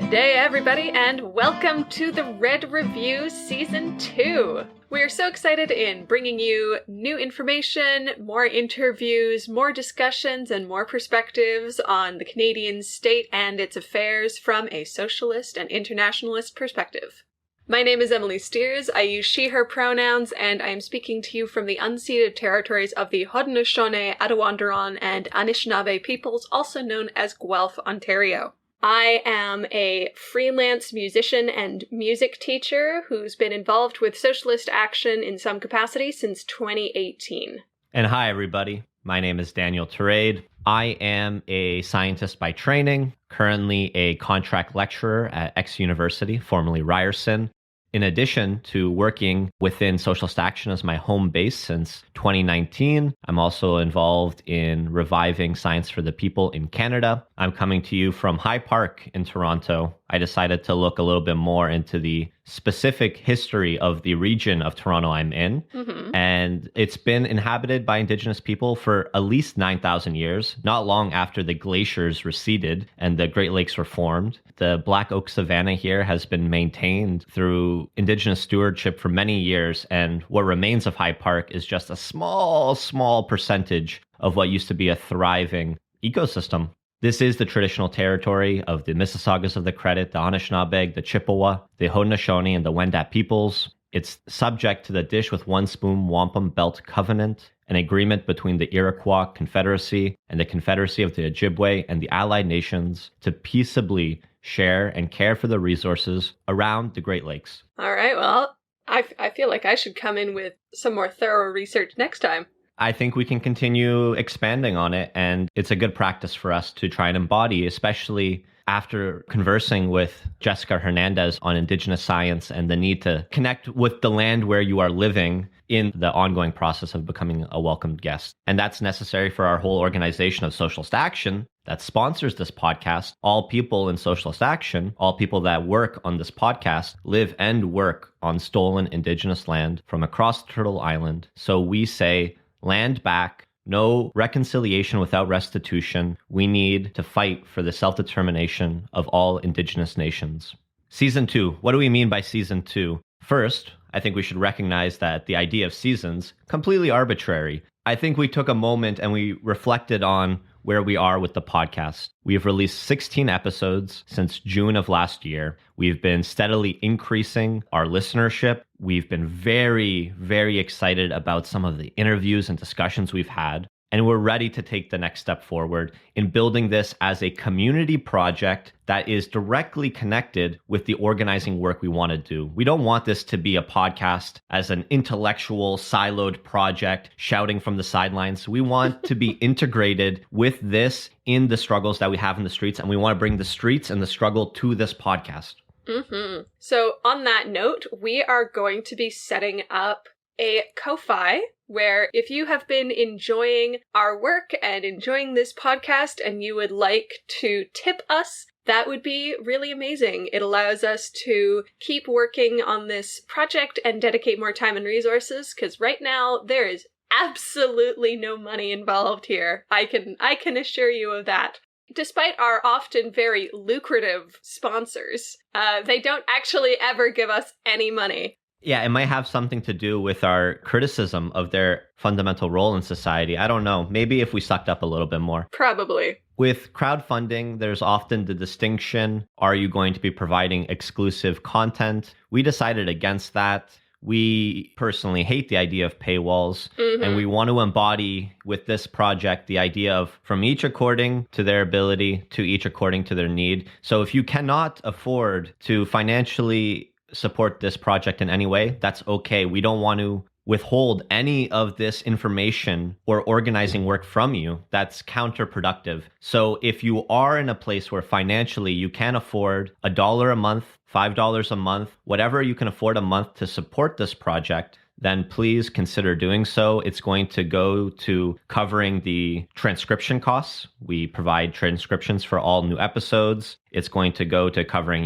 Good day, everybody, and welcome to the Red Review Season 2. We are so excited in bringing you new information, more interviews, more discussions, and more perspectives on the Canadian state and its affairs from a socialist and internationalist perspective. My name is Emily Steers. I use she, her pronouns, and I am speaking to you from the unceded territories of the Haudenosaunee, Attawandaron, and Anishinaabe peoples, also known as Guelph, Ontario. I am a freelance musician and music teacher who's been involved with Socialist Action in some capacity since 2018. And hi, everybody. My name is Daniel Terade. I am a scientist by training, currently a contract lecturer at X University, formerly Ryerson. In addition to working within Socialist Action as my home base since 2019, I'm also involved in reviving Science for the People in Canada. I'm coming to you from High Park in Toronto. I decided to look a little bit more into the specific history of the region of Toronto I'm in. And it's been inhabited by Indigenous people for at least 9,000 years, not long after the glaciers receded and the Great Lakes were formed. The Black Oak Savanna here has been maintained through Indigenous stewardship for many years, and what remains of High Park is just a small percentage of what used to be a thriving ecosystem. This is the traditional territory of the Mississaugas of the Credit, the Anishinaabe, the Chippewa, the Haudenosaunee, and the Wendat peoples. It's subject to the Dish with One Spoon Wampum Belt Covenant, an agreement between the Iroquois Confederacy and the Confederacy of the Ojibwe and the Allied Nations to peaceably share and care for the resources around the Great Lakes. All right, well, I feel like I should come in with some more thorough research next time. I think we can continue expanding on it, and it's a good practice for us to try and embody, especially after conversing with Jessica Hernandez on Indigenous science and the need to connect with the land where you are living in the ongoing process of becoming a welcomed guest. And that's necessary for our whole organization of Socialist Action that sponsors this podcast. All people in Socialist Action, all people that work on this podcast, live and work on stolen Indigenous land from across Turtle Island. So we say, land back, no reconciliation without restitution. We need to fight for the self-determination of all Indigenous nations. Season 2. What do we mean by Season 2? First, I think we should recognize that the idea of seasons, completely arbitrary. I think we took a moment and we reflected on where we are with the podcast. We have released 16 episodes since June of last year. We've been steadily increasing our listenership. We've been very excited about some of the interviews and discussions we've had. And we're ready to take the next step forward in building this as a community project that is directly connected with the organizing work we want to do. We don't want this to be a podcast as an intellectual, siloed project shouting from the sidelines. We want to be integrated with this in the struggles that we have in the streets, and we want to bring the streets and the struggle to this podcast. So on that note, we are going to be setting up a Ko-Fi, where if you have been enjoying our work and enjoying this podcast and you would like to tip us, that would be really amazing. It allows us to keep working on this project and dedicate more time and resources, because right now there is absolutely no money involved here. I can assure you of that. Despite our often very lucrative sponsors, they don't actually ever give us any money. Yeah, it might have something to do with our criticism of their fundamental role in society. I don't know. Maybe if we sucked up a little bit more. Probably. With crowdfunding, there's often the distinction. Are you going to be providing exclusive content? We decided against that. We personally hate the idea of paywalls, and we want to embody with this project the idea of from each according to their ability to each according to their need. So if you cannot afford to financially support this project in any way, that's okay. We don't want to withhold any of this information or organizing work from you. That's counterproductive. So if you are in a place where financially you can afford $1 a month, $5 a month, whatever you can afford a month to support this project, then please consider doing so. It's going to go to covering the transcription costs. We provide transcriptions for all new episodes. It's going to go to covering,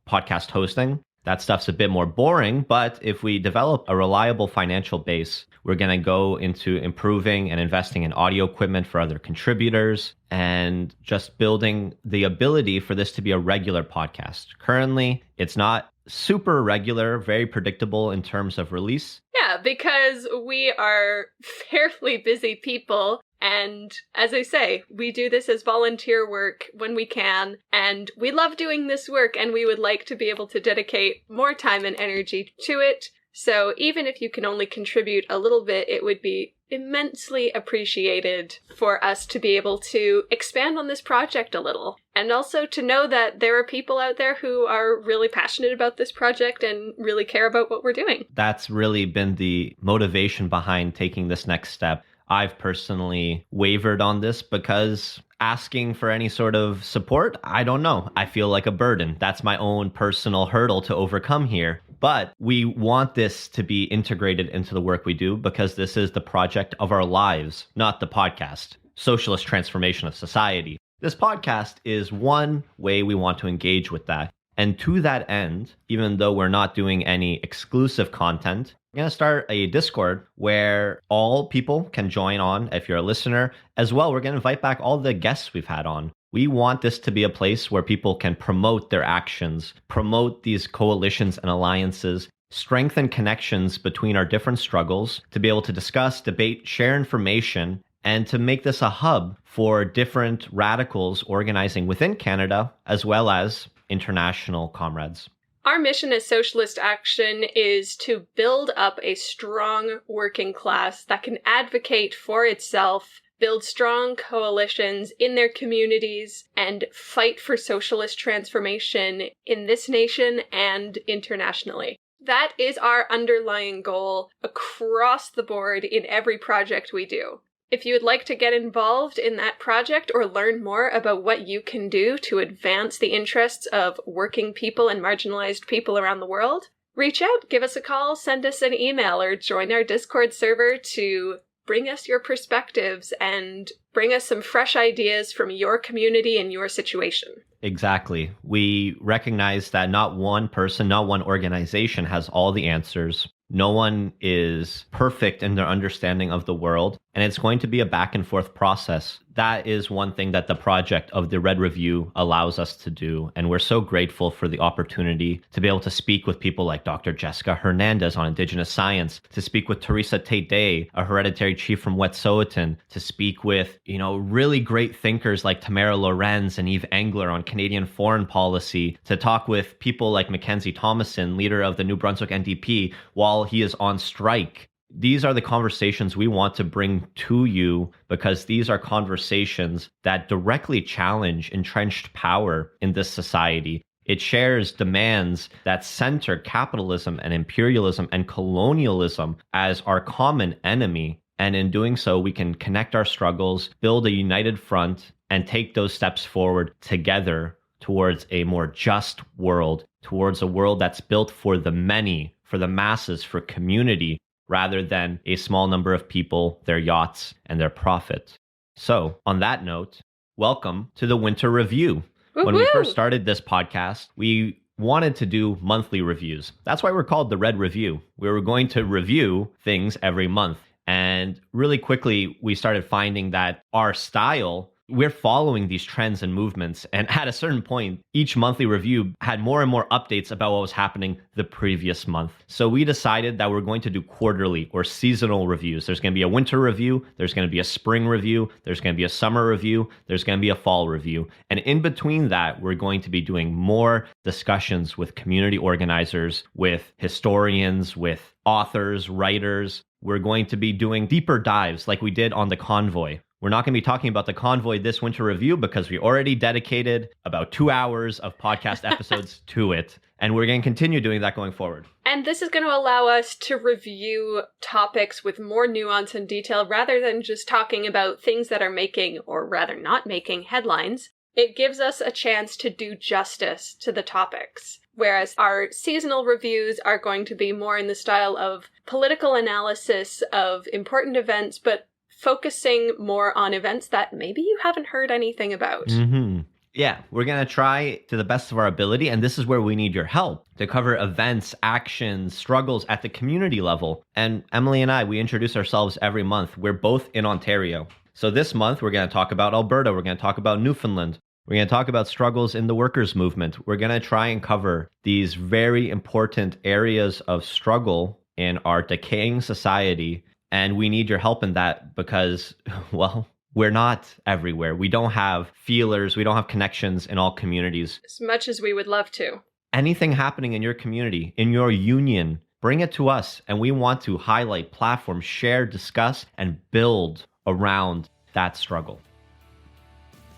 podcast hosting. That stuff's a bit more boring, but if we develop a reliable financial base, we're going to go into improving and investing in audio equipment for other contributors and just building the ability for this to be a regular podcast. Currently, it's not super regular, very predictable in terms of release. Yeah, because we are fairly busy people. And as I say, we do this as volunteer work when we can, and we love doing this work, and we would like to be able to dedicate more time and energy to it. So even if you can only contribute a little bit, it would be immensely appreciated for us to be able to expand on this project a little. And also to know that there are people out there who are really passionate about this project and really care about what we're doing. That's really been the motivation behind taking this next step. I've personally wavered on this because asking for any sort of support, I don't know. I feel like a burden. That's my own personal hurdle to overcome here. But we want this to be integrated into the work we do because this is the project of our lives, not the podcast. Socialist transformation of society. This podcast is one way we want to engage with that. And to that end, even though we're not doing any exclusive content, we're going to start a Discord where all people can join on if you're a listener. As well, we're going to invite back all the guests we've had on. We want this to be a place where people can promote their actions, promote these coalitions and alliances, strengthen connections between our different struggles, to be able to discuss, debate, share information, and to make this a hub for different radicals organizing within Canada, as well as international comrades. Our mission as Socialist Action is to build up a strong working class that can advocate for itself, build strong coalitions in their communities, and fight for socialist transformation in this nation and internationally. That is our underlying goal across the board in every project we do. If you would like to get involved in that project or learn more about what you can do to advance the interests of working people and marginalized people around the world, reach out, give us a call, send us an email, or join our Discord server to bring us your perspectives and bring us some fresh ideas from your community and your situation. Exactly. We recognize that not one person, not one organization has all the answers. No one is perfect in their understanding of the world, and it's going to be a back and forth process. That is one thing that the project of the Red Review allows us to do, and we're so grateful for the opportunity to be able to speak with people like Dr. Jessica Hernandez on Indigenous science, to speak with Teresa Tate-Day, a hereditary chief from Wet'suwet'en, to speak with, really great thinkers like Tamara Lorenz and Eve Engler on Canadian foreign policy, to talk with people like Mackenzie Thomason, leader of the New Brunswick NDP, while he is on strike. These are the conversations we want to bring to you because these are conversations that directly challenge entrenched power in this society. It shares demands that center capitalism and imperialism and colonialism as our common enemy. And in doing so, we can connect our struggles, build a united front, and take those steps forward together towards a more just world, towards a world that's built for the many, for the masses, for community, rather than a small number of people, their yachts, and their profit. So, on that note, welcome to the Winter Review. Woo-hoo! When we first started this podcast, we wanted to do monthly reviews. That's why we're called the Red Review. We were going to review things every month. And really quickly, we started finding that our style, we're following these trends and movements. And at a certain point, each monthly review had more and more updates about what was happening the previous month. So we decided that we're going to do quarterly or seasonal reviews. There's going to be a winter review. There's going to be a spring review. There's going to be a summer review. There's going to be a fall review. And in between that, we're going to be doing more discussions with community organizers, with historians, with authors, writers. We're going to be doing deeper dives like we did on the convoy. We're not going to be talking about the convoy this winter review because we already dedicated about 2 hours of podcast episodes to it. And we're going to continue doing that going forward. And this is going to allow us to review topics with more nuance and detail rather than just talking about things that are making, or rather not making, headlines. It gives us a chance to do justice to the topics. Whereas our seasonal reviews are going to be more in the style of political analysis of important events, but focusing more on events that maybe you haven't heard anything about. Mm-hmm. Yeah, we're going to try to the best of our ability, and this is where we need your help to cover events, actions, struggles at the community level. And Emily and I, we introduce ourselves every month. We're both in Ontario. So this month, we're going to talk about Alberta. We're going to talk about Newfoundland. We're going to talk about struggles in the workers' movement. We're going to try and cover these very important areas of struggle in our decaying society. And we need your help in that because, well, we're not everywhere. We don't have feelers. We don't have connections in all communities. As much as we would love to. Anything happening in your community, in your union, bring it to us. And we want to highlight, platform, share, discuss, and build around that struggle.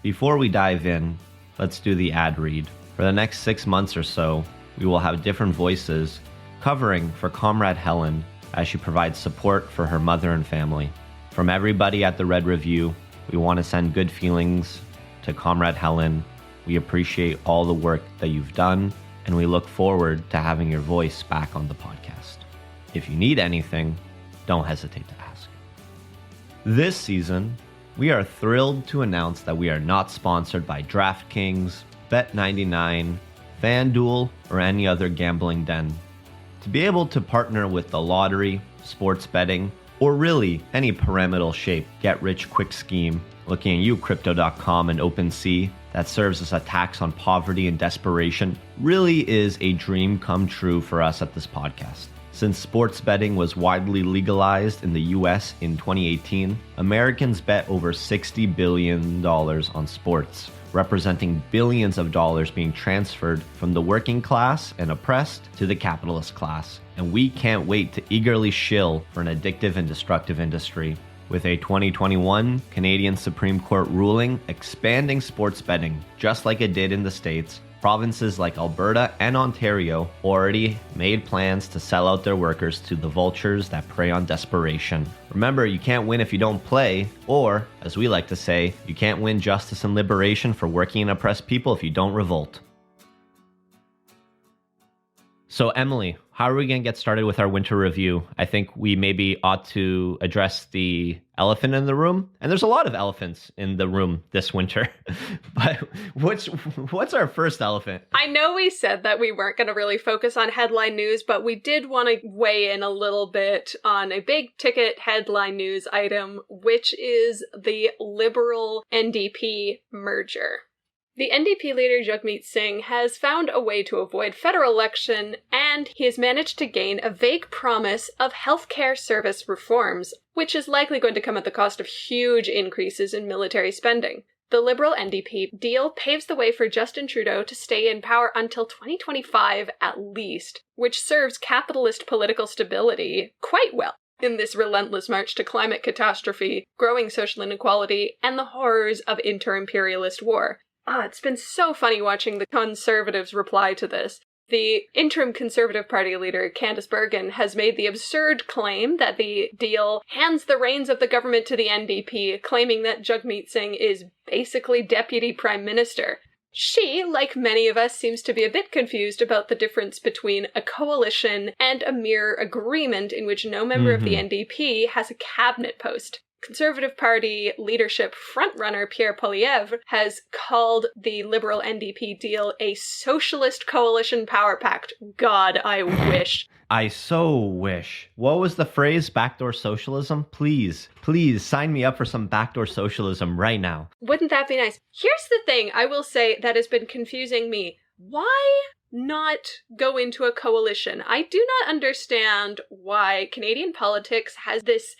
Before we dive in, let's do the ad read. For the next 6 months or so, we will have different voices covering for Comrade Helen as she provides support for her mother and family. From everybody at the Red Review, we want to send good feelings to Comrade Helen. We appreciate all the work that you've done, and we look forward to having your voice back on the podcast. If you need anything, don't hesitate to ask. This season, we are thrilled to announce that we are not sponsored by DraftKings, Bet99, FanDuel, or any other gambling den. To be able to partner with the lottery, sports betting, or really any pyramidal shape get-rich-quick scheme, looking at you, Crypto.com and OpenSea, that serves as a tax on poverty and desperation, really is a dream come true for us at this podcast. Since sports betting was widely legalized in the US in 2018, Americans bet over $60 billion on sports, representing billions of dollars being transferred from the working class and oppressed to the capitalist class. And we can't wait to eagerly shill for an addictive and destructive industry. With a 2021 Canadian Supreme Court ruling expanding sports betting, just like it did in the States, provinces like Alberta and Ontario already made plans to sell out their workers to the vultures that prey on desperation. Remember, you can't win if you don't play, or, as we like to say, you can't win justice and liberation for working and oppressed people if you don't revolt. So, Emily, how are we going to get started with our winter review? I think we maybe ought to address the elephant in the room. And there's a lot of elephants in the room this winter. But what's our first elephant? I know we said that we weren't going to really focus on headline news, but we did want to weigh in a little bit on a big ticket headline news item, which is the Liberal NDP merger. The NDP leader Jagmeet Singh has found a way to avoid federal election, and he has managed to gain a vague promise of healthcare service reforms, which is likely going to come at the cost of huge increases in military spending. The Liberal NDP deal paves the way for Justin Trudeau to stay in power until 2025 at least, which serves capitalist political stability quite well in this relentless march to climate catastrophe, growing social inequality, and the horrors of inter-imperialist war. It's been so funny watching the Conservatives reply to this. The interim Conservative Party leader, Candice Bergen, has made the absurd claim that the deal hands the reins of the government to the NDP, claiming that Jagmeet Singh is basically Deputy Prime Minister. She, like many of us, seems to be a bit confused about the difference between a coalition and a mere agreement in which no member of the NDP has a cabinet post. Conservative Party leadership frontrunner Pierre Poilievre has called the Liberal NDP deal a socialist coalition power pact. God, I wish. I so wish. What was the phrase? Backdoor socialism? Please sign me up for some backdoor socialism right now. Wouldn't that be nice? Here's the thing I will say that has been confusing me. Why not go into a coalition? I do not understand why Canadian politics has this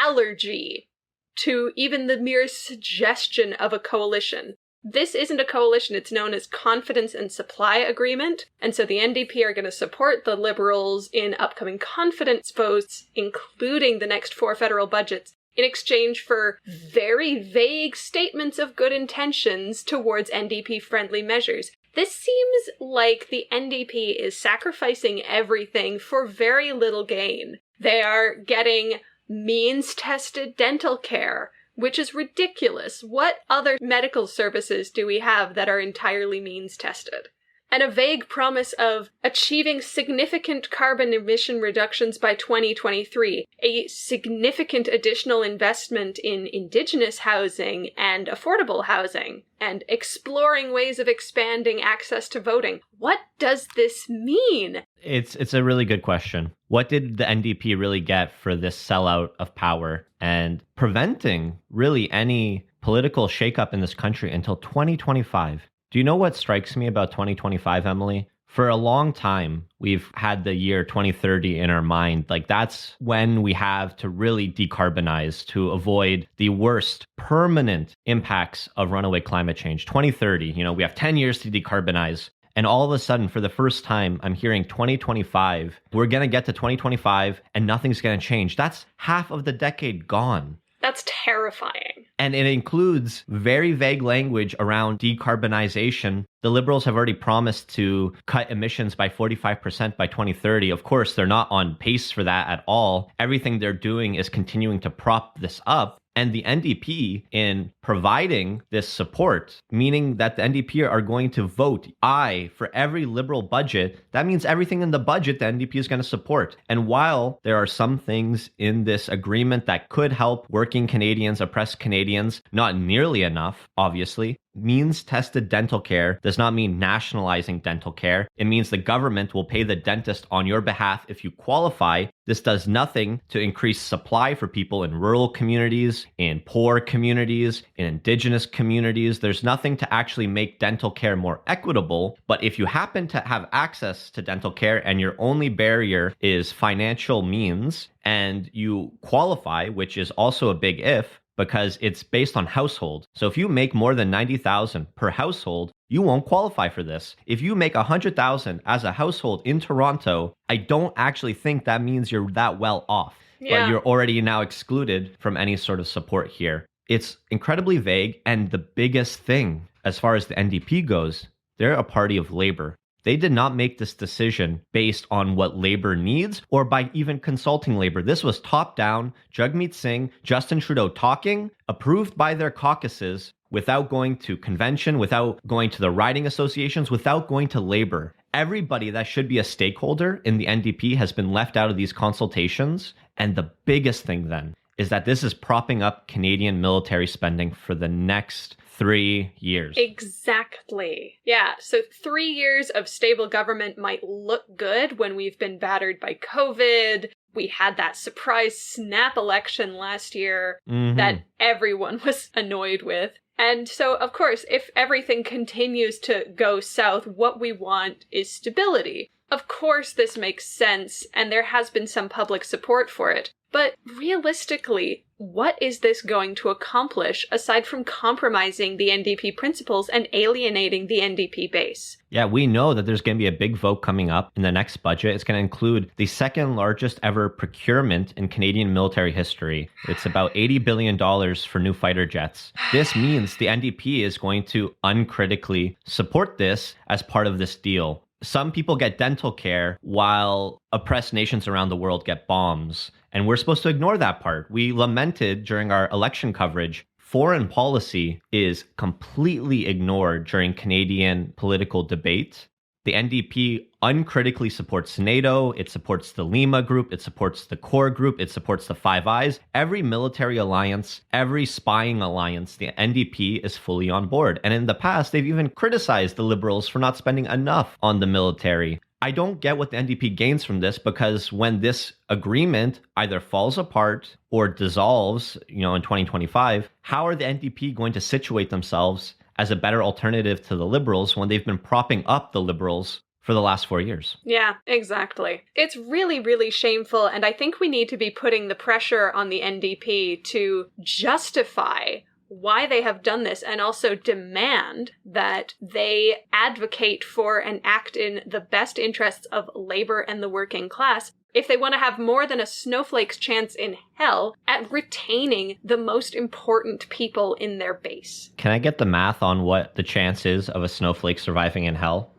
allergy to even the mere suggestion of a coalition. This isn't a coalition, it's known as Confidence and Supply Agreement, and so the NDP are going to support the Liberals in upcoming confidence votes, including the next 4 federal budgets, in exchange for very vague statements of good intentions towards NDP-friendly measures. This seems like the NDP is sacrificing everything for very little gain. They are getting means-tested dental care, which is ridiculous. What other medical services do we have that are entirely means-tested? And a vague promise of achieving significant carbon emission reductions by 2023, a significant additional investment in Indigenous housing and affordable housing, and exploring ways of expanding access to voting. What does this mean? It's a really good question. What did the NDP really get for this sellout of power and preventing really any political shakeup in this country until 2025? Do you know what strikes me about 2025, Emily? For a long time, we've had the year 2030 in our mind. Like, that's when we have to really decarbonize to avoid the worst permanent impacts of runaway climate change. 2030, we have 10 years to decarbonize. And all of a sudden, for the first time, I'm hearing 2025. We're going to get to 2025 and nothing's going to change. That's half of the decade gone. That's terrifying. And it includes very vague language around decarbonization. The Liberals have already promised to cut emissions by 45% by 2030. Of course, they're not on pace for that at all. Everything they're doing is continuing to prop this up. And the NDP, in providing this support, meaning that the NDP are going to vote aye for every Liberal budget, that means everything in the budget the NDP is going to support. And while there are some things in this agreement that could help working Canadians, oppressed Canadians, not nearly enough, obviously. Means-tested dental care does not mean nationalizing dental care. It means the government will pay the dentist on your behalf if you qualify. This does nothing to increase supply for people in rural communities, in poor communities, in Indigenous communities. There's nothing to actually make dental care more equitable. But if you happen to have access to dental care and your only barrier is financial means and you qualify, which is also a big if, because it's based on household. So if you make more than $90,000 per household, you won't qualify for this. If you make $100,000 as a household in Toronto, I don't actually think that means you're that well off. Yeah. But you're already now excluded from any sort of support here. It's incredibly vague. And the biggest thing, as far as the NDP goes, they're a party of labor. They did not make this decision based on what labor needs or by even consulting labor. This was top-down, Jagmeet Singh, Justin Trudeau talking, approved by their caucuses without going to convention, without going to the riding associations, without going to labor. Everybody that should be a stakeholder in the NDP has been left out of these consultations. And the biggest thing then is that this is propping up Canadian military spending for the next 3 years. Exactly. Yeah, so 3 years of stable government might look good when we've been battered by COVID. We had that surprise snap election last year that everyone was annoyed with. And so, of course, if everything continues to go south, what we want is stability. Of course, this makes sense, and there has been some public support for it. But realistically, what is this going to accomplish aside from compromising the NDP principles and alienating the NDP base? Yeah, we know that there's going to be a big vote coming up in the next budget. It's going to include the second largest ever procurement in Canadian military history. It's about $80 billion for new fighter jets. This means the NDP is going to uncritically support this as part of this deal. Some people get dental care while oppressed nations around the world get bombs. And we're supposed to ignore that part. We lamented during our election coverage, foreign policy is completely ignored during Canadian political debate. The NDP uncritically supports NATO, it supports the Lima Group, it supports the Core Group, it supports the Five Eyes. Every military alliance, every spying alliance, the NDP is fully on board. And in the past, they've even criticized the Liberals for not spending enough on the military. I don't get what the NDP gains from this, because when this agreement either falls apart or dissolves, in 2025, how are the NDP going to situate themselves as a better alternative to the Liberals when they've been propping up the Liberals for the last 4 years? Yeah, exactly. It's really, really shameful, and I think we need to be putting the pressure on the NDP to justify why they have done this, and also demand that they advocate for and act in the best interests of labor and the working class if they want to have more than a snowflake's chance in hell at retaining the most important people in their base. Can I get the math on what the chance is of a snowflake surviving in hell?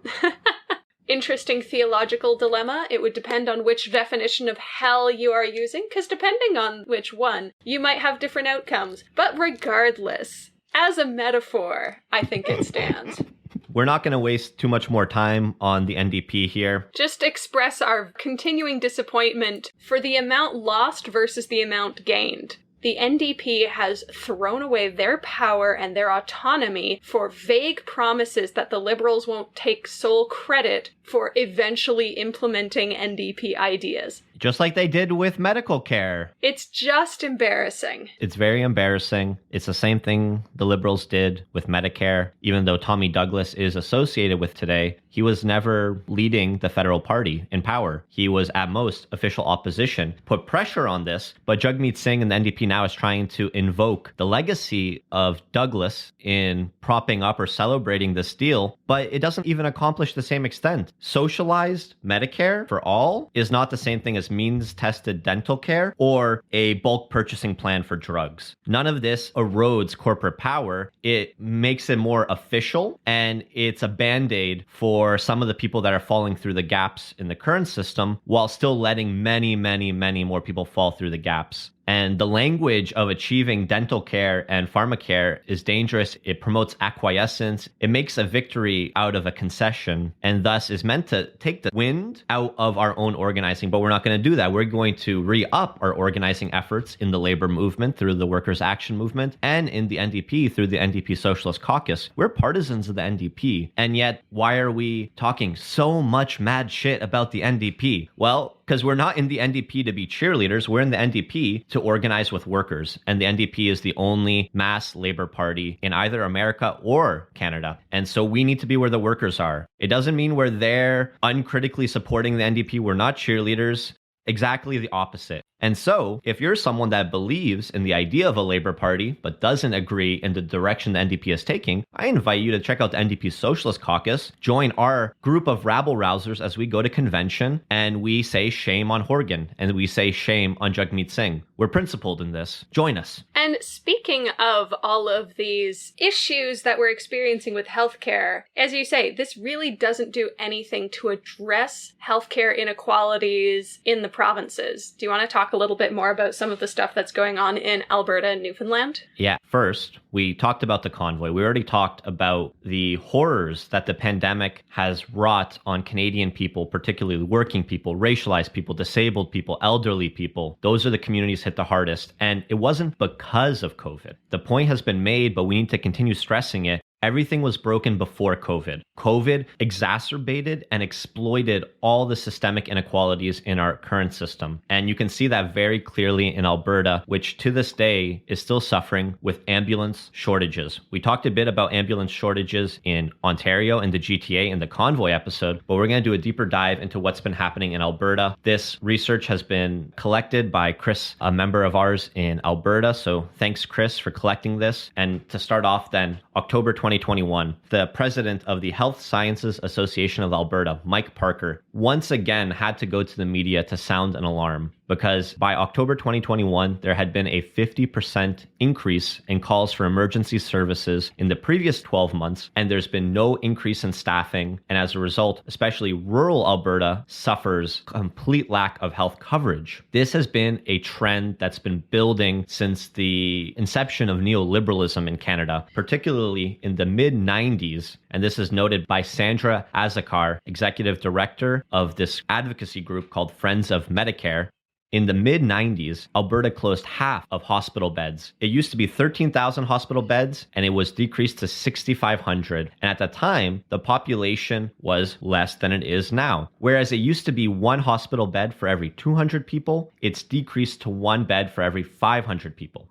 Interesting theological dilemma. It would depend on which definition of hell you are using, because depending on which one, you might have different outcomes. But regardless, as a metaphor, I think it stands. we're not going to waste too much more time on the NDP here. Just express our continuing disappointment for the amount lost versus the amount gained. The NDP has thrown away their power and their autonomy for vague promises that the Liberals won't take sole credit for eventually implementing NDP ideas. Just like they did with medical care. It's just embarrassing. It's very embarrassing. It's the same thing the Liberals did with Medicare. Even though Tommy Douglas is associated with Today, he was never leading the federal party in power. He was at most official opposition, put pressure on this, but Jagmeet Singh and the NDP now is trying to invoke the legacy of Douglas in propping up or celebrating this deal, but it doesn't even accomplish the same extent. Socialized Medicare for all is not the same thing as means-tested dental care or a bulk purchasing plan for drugs. None of this erodes corporate power. It makes it more official, and it's a band-aid for some of the people that are falling through the gaps in the current system, while still letting many, many, many more people fall through the gaps. And the language of achieving dental care and pharmacare is dangerous. It promotes acquiescence. It makes a victory out of a concession, and thus is meant to take the wind out of our own organizing. But we're not going to do that. We're going to re-up our organizing efforts in the labor movement through the Workers' Action Movement, and in the NDP through the NDP Socialist Caucus. We're partisans of the NDP. And yet, why are we talking so much mad shit about the NDP? Well, because we're not in the NDP to be cheerleaders. We're in the NDP to organize with workers. And the NDP is the only mass labor party in either America or Canada. And so we need to be where the workers are. It doesn't mean we're there uncritically supporting the NDP. We're not cheerleaders. Exactly the opposite. And so, if you're someone that believes in the idea of a Labour Party, but doesn't agree in the direction the NDP is taking, I invite you to check out the NDP Socialist Caucus, join our group of rabble-rousers as we go to convention, and we say shame on Horgan, and we say shame on Jagmeet Singh. We're principled in this. Join us. And speaking of all of these issues that we're experiencing with healthcare, as you say, this really doesn't do anything to address healthcare inequalities in the provinces. Do you want to talk a little bit more about some of the stuff that's going on in Alberta and Newfoundland? Yeah. First, we talked about the convoy. We already talked about the horrors that the pandemic has wrought on Canadian people, particularly working people, racialized people, disabled people, elderly people. Those are the communities hit the hardest. And it wasn't because of COVID. The point has been made, but we need to continue stressing it. Everything was broken before COVID. COVID exacerbated and exploited all the systemic inequalities in our current system. And you can see that very clearly in Alberta, which to this day is still suffering with ambulance shortages. We talked a bit about ambulance shortages in Ontario and the GTA in the convoy episode, but we're going to do a deeper dive into what's been happening in Alberta. This research has been collected by Chris, a member of ours in Alberta. So thanks, Chris, for collecting this. And to start off then, October 2021, the president of the Health Sciences Association of Alberta, Mike Parker, once again had to go to the media to sound an alarm, because by October 2021, there had been a 50% increase in calls for emergency services in the previous 12 months, and there's been no increase in staffing. And as a result, especially rural Alberta suffers complete lack of health coverage. This has been a trend that's been building since the inception of neoliberalism in Canada, particularly in the mid-90s. And this is noted by Sandra Azakar, executive director of this advocacy group called Friends of Medicare. In the mid-90s, Alberta closed half of hospital beds. It used to be 13,000 hospital beds, and it was decreased to 6,500. And at the time, the population was less than it is now. Whereas it used to be one hospital bed for every 200 people, it's decreased to one bed for every 500 people.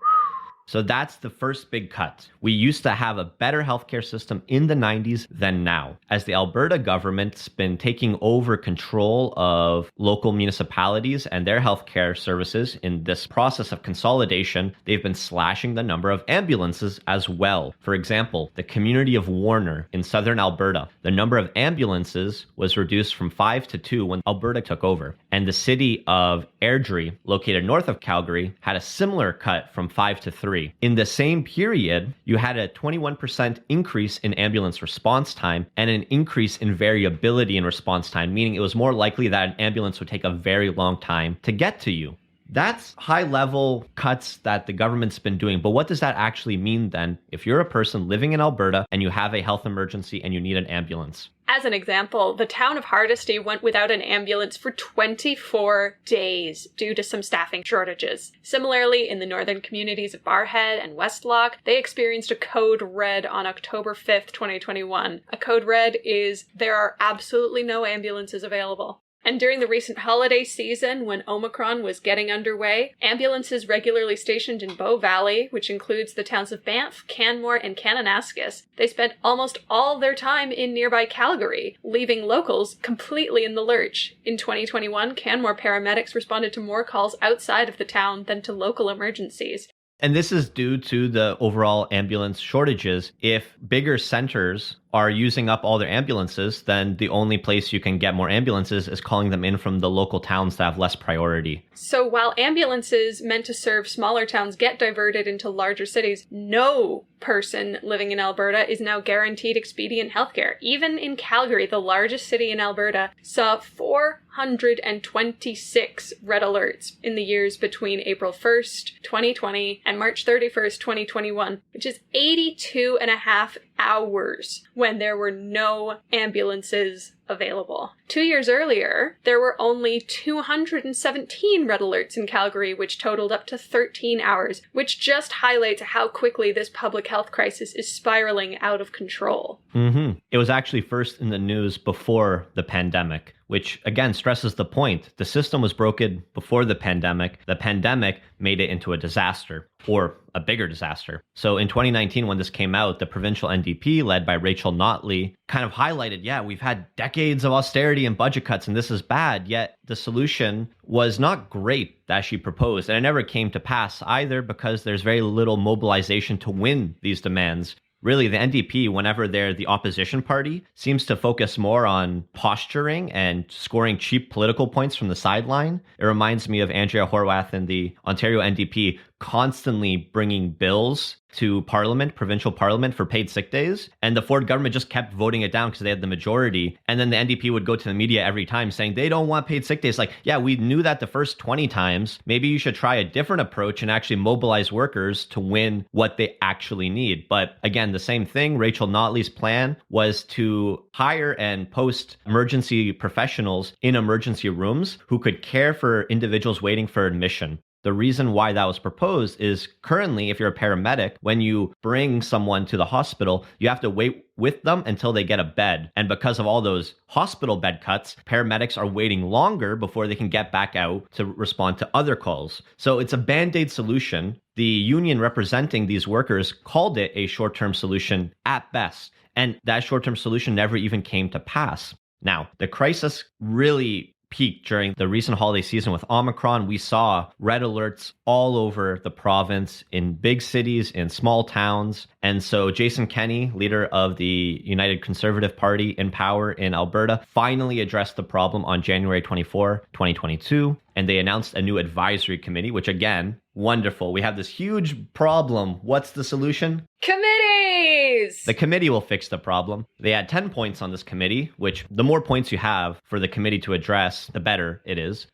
So that's the first big cut. We used to have a better healthcare system in the 90s than now. As the Alberta government's been taking over control of local municipalities and their healthcare services in this process of consolidation, they've been slashing the number of ambulances as well. For example, the community of Warner in southern Alberta, the number of ambulances was reduced from 5 to 2 when Alberta took over. And the city of Airdrie, located north of Calgary, had a similar cut from 5 to 3. In the same period, you had a 21% increase in ambulance response time and an increase in variability in response time, meaning it was more likely that an ambulance would take a very long time to get to you. That's high level cuts that the government's been doing. But what does that actually mean then if you're a person living in Alberta and you have a health emergency and you need an ambulance? As an example, the town of Hardisty went without an ambulance for 24 days due to some staffing shortages. Similarly, in the northern communities of Barrhead and Westlock, they experienced a code red on October 5th, 2021. A code red is there are absolutely no ambulances available. And during the recent holiday season, when Omicron was getting underway, ambulances regularly stationed in Bow Valley, which includes the towns of Banff, Canmore, and Kananaskis, they spent almost all their time in nearby Calgary, leaving locals completely in the lurch. In 2021, Canmore paramedics responded to more calls outside of the town than to local emergencies. And this is due to the overall ambulance shortages. If bigger centers are using up all their ambulances, then the only place you can get more ambulances is calling them in from the local towns that have less priority. So while ambulances meant to serve smaller towns get diverted into larger cities, no person living in Alberta is now guaranteed expedient healthcare. Even in Calgary, the largest city in Alberta, saw 426 red alerts in the years between April 1st, 2020 and March 31st, 2021, which is 82 and a half hours when there were no ambulances available. 2 years earlier, there were only 217 red alerts in Calgary, which totaled up to 13 hours, which just highlights how quickly this public health crisis is spiraling out of control. It was actually first in the news before the pandemic, which again stresses the point. The system was broken before the pandemic. The pandemic made it into a disaster, or a bigger disaster. So in 2019, when this came out, the provincial NDP, led by Rachel Notley, kind of highlighted, we've had decades of austerity and budget cuts, and this is bad. Yet the solution was not great that she proposed, and it never came to pass either because there's very little mobilization to win these demands. Really, the NDP, whenever they're the opposition party, seems to focus more on posturing and scoring cheap political points from the sideline. It reminds me of Andrea Horwath and the Ontario NDP constantly bringing bills to Parliament, provincial Parliament, for paid sick days. And the Ford government just kept voting it down because they had the majority. And then the NDP would go to the media every time saying they don't want paid sick days. Like, yeah, we knew that the first 20 times. Maybe you should try a different approach and actually mobilize workers to win what they actually need. But again, the same thing. Rachel Notley's plan was to hire and post emergency professionals in emergency rooms who could care for individuals waiting for admission. The reason why that was proposed is currently, if you're a paramedic, when you bring someone to the hospital, you have to wait with them until they get a bed. And because of all those hospital bed cuts, paramedics are waiting longer before they can get back out to respond to other calls. So it's a band-aid solution. The union representing these workers called it a short-term solution at best. And that short-term solution never even came to pass. Now, the crisis really peaked during the recent holiday season with Omicron. We saw red alerts all over the province, in big cities, in small towns. And so Jason Kenney, leader of the United Conservative Party in power in Alberta, finally addressed the problem on January 24, 2022. And they announced a new advisory committee, which again, wonderful. We have this huge problem. What's the solution? Committees! The committee will fix the problem. They had 10 points on this committee, which the more points you have for the committee to address, the better it is.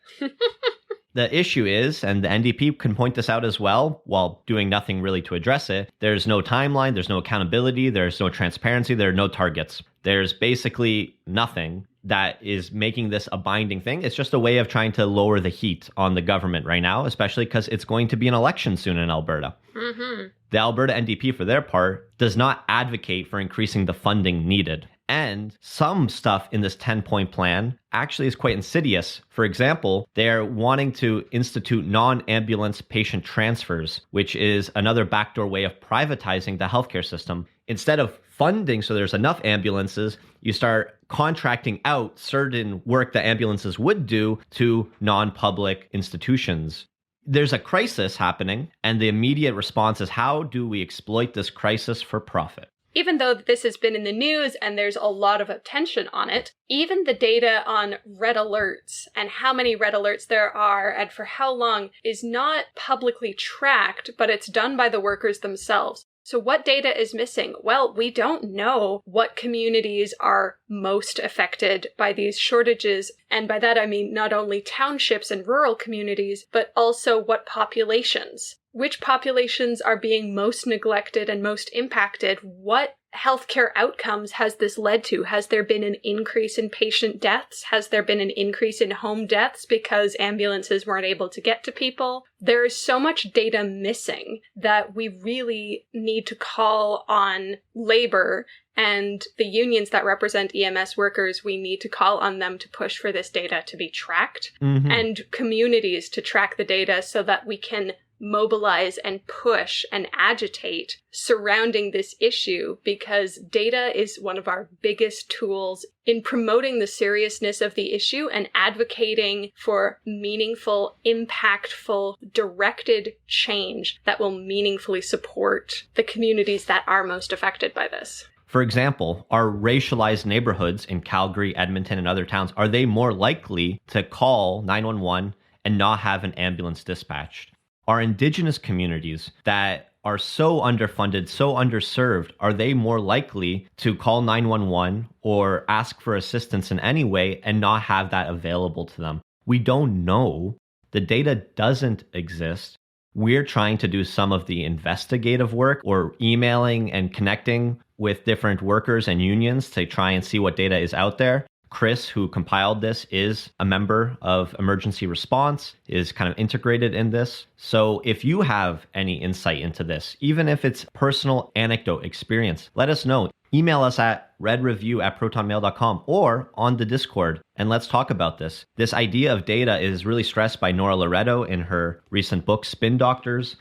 The issue is, and the NDP can point this out as well, while doing nothing really to address it, there's no timeline, there's no accountability, there's no transparency, there are no targets. There's basically nothing that is making this a binding thing. It's just a way of trying to lower the heat on the government right now, especially because it's going to be an election soon in Alberta. The Alberta NDP, for their part, does not advocate for increasing the funding needed. And some stuff in this 10-point plan actually is quite insidious. For example, they're wanting to institute non-ambulance patient transfers, which is another backdoor way of privatizing the healthcare system. Instead of funding so there's enough ambulances, you start contracting out certain work that ambulances would do to non-public institutions. There's a crisis happening, and the immediate response is, how do we exploit this crisis for profit? Even though this has been in the news and there's a lot of attention on it, even the data on red alerts and how many red alerts there are and for how long is not publicly tracked, but it's done by the workers themselves. So what data is missing? Well, we don't know what communities are most affected by these shortages. And by that, I mean not only townships and rural communities, but also what populations. Which populations are being most neglected and most impacted? What healthcare outcomes has this led to? Has there been an increase in patient deaths? Has there been an increase in home deaths because ambulances weren't able to get to people? There is so much data missing that we really need to call on labor and the unions that represent EMS workers. We need to call on them to push for this data to be tracked and communities to track the data so that we can mobilize and push and agitate surrounding this issue, because data is one of our biggest tools in promoting the seriousness of the issue and advocating for meaningful, impactful, directed change that will meaningfully support the communities that are most affected by this. For example, are racialized neighborhoods in Calgary, Edmonton, and other towns, are they more likely to call 911 and not have an ambulance dispatched? Are Indigenous communities that are so underfunded, so underserved, are they more likely to call 911 or ask for assistance in any way and not have that available to them? We don't know. The data doesn't exist. We're trying to do some of the investigative work or emailing and connecting with different workers and unions to try and see what data is out there. Chris, who compiled this, is a member of emergency response, is kind of integrated in this. So if you have any insight into this, even if it's personal anecdote experience, let us know. Email us at redreview@protonmail.com or on the Discord, and let's talk about this. This idea of data is really stressed by Nora Loretto in her recent book, Spin Doctors.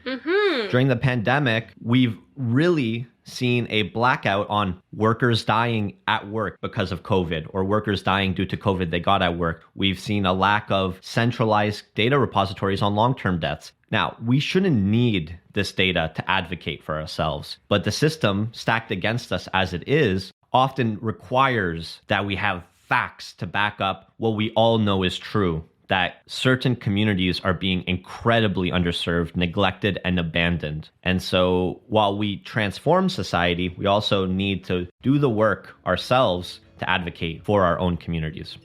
During the pandemic, we've really seen a blackout on workers dying at work because of COVID, or workers dying due to COVID they got at work. We've seen a lack of centralized data repositories on long-term deaths. Now, we shouldn't need this data to advocate for ourselves, but the system stacked against us as it is often requires that we have facts to back up what we all know is true, that certain communities are being incredibly underserved, neglected, and abandoned. And so while we transform society, we also need to do the work ourselves to advocate for our own communities.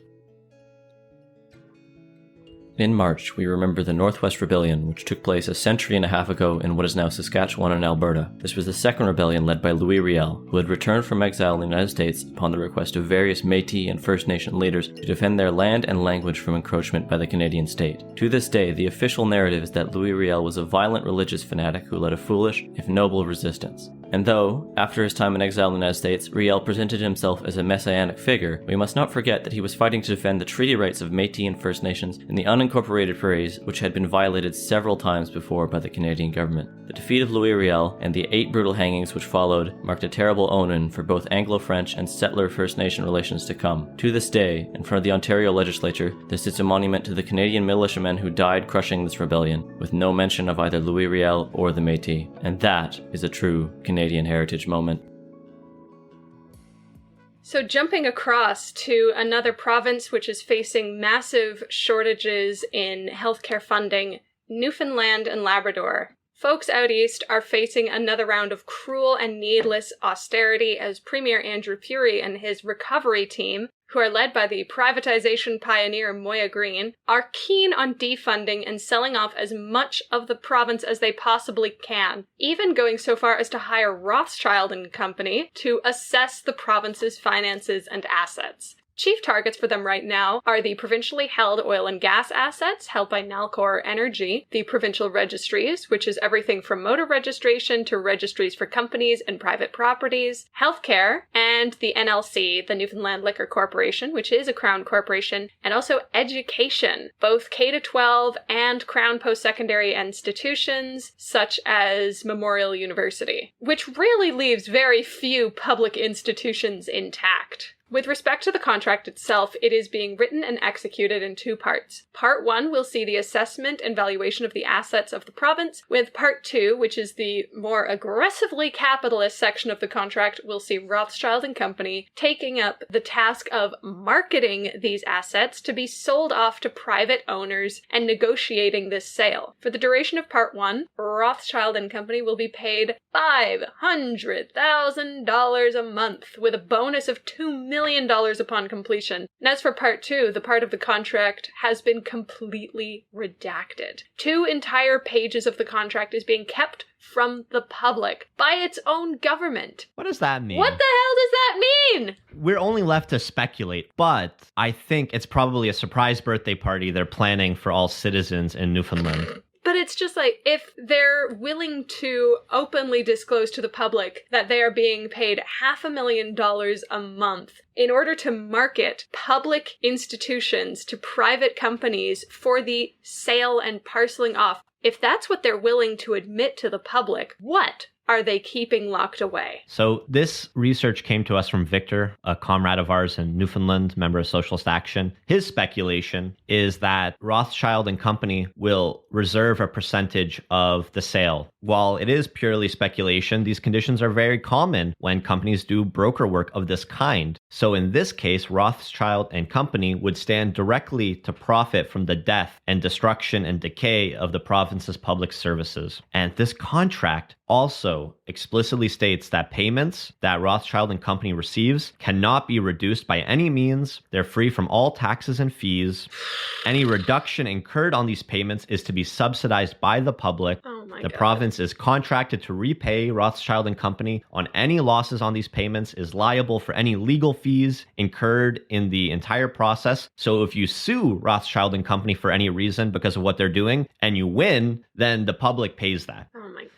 In March, we remember the Northwest Rebellion, which took place a century and a half ago in what is now Saskatchewan and Alberta. This was the second rebellion led by Louis Riel, who had returned from exile in the United States upon the request of various Métis and First Nation leaders to defend their land and language from encroachment by the Canadian state. To this day, the official narrative is that Louis Riel was a violent religious fanatic who led a foolish, if noble, resistance. And though, after his time in exile in the United States, Riel presented himself as a messianic figure, we must not forget that he was fighting to defend the treaty rights of Métis and First Nations in the unincorporated prairies, which had been violated several times before by the Canadian government. The defeat of Louis Riel and the 8 brutal hangings which followed marked a terrible omen for both Anglo-French and settler First Nation relations to come. To this day, in front of the Ontario legislature, there sits a monument to the Canadian militiamen who died crushing this rebellion, with no mention of either Louis Riel or the Métis. And that is a true Canadian heritage moment. So jumping across to another province which is facing massive shortages in healthcare funding, Newfoundland and Labrador. Folks out east are facing another round of cruel and needless austerity as Premier Andrew Furey and his recovery team, who are led by the privatization pioneer Moya Greene, are keen on defunding and selling off as much of the province as they possibly can, even going so far as to hire Rothschild and Company to assess the province's finances and assets. Chief targets for them right now are the provincially held oil and gas assets held by Nalcor Energy, the provincial registries, which is everything from motor registration to registries for companies and private properties, healthcare, and the NLC, the Newfoundland Liquor Corporation, which is a Crown corporation, and also education, both K-12 and Crown post-secondary institutions, such as Memorial University, which really leaves very few public institutions intact. With respect to the contract itself, it is being written and executed in 2 parts. Part 1 will see the assessment and valuation of the assets of the province, with Part 2, which is the more aggressively capitalist section of the contract, will see Rothschild and Company taking up the task of marketing these assets to be sold off to private owners and negotiating this sale. For the duration of Part 1, Rothschild and Company will be paid $500,000 a month, with a bonus of $2 million upon completion. And as for Part 2, the part of the contract has been completely redacted. 2 entire pages of the contract is being kept from the public by its own government. What does that mean? What the hell does that mean? We're only left to speculate, but I think it's probably a surprise birthday party they're planning for all citizens in Newfoundland. But it's just like, if they're willing to openly disclose to the public that they are being paid $500,000 a month in order to market public institutions to private companies for the sale and parceling off, if that's what they're willing to admit to the public, what are they keeping locked away? So this research came to us from Victor, a comrade of ours in Newfoundland, member of Socialist Action. His speculation is that Rothschild and Company will reserve a percentage of the sale. While it is purely speculation, these conditions are very common when companies do broker work of this kind. So in this case, Rothschild and Company would stand directly to profit from the death and destruction and decay of the province's public services. And this contract also explicitly states that payments that Rothschild and Company receives cannot be reduced by any means. They're free from all taxes and fees. Any reduction incurred on these payments is to be subsidized by the public. The province is contracted to repay Rothschild and Company on any losses on these payments, is liable for any legal fees incurred in the entire process. So if you sue Rothschild and Company for any reason because of what they're doing and you win, then the public pays that. Oh my God.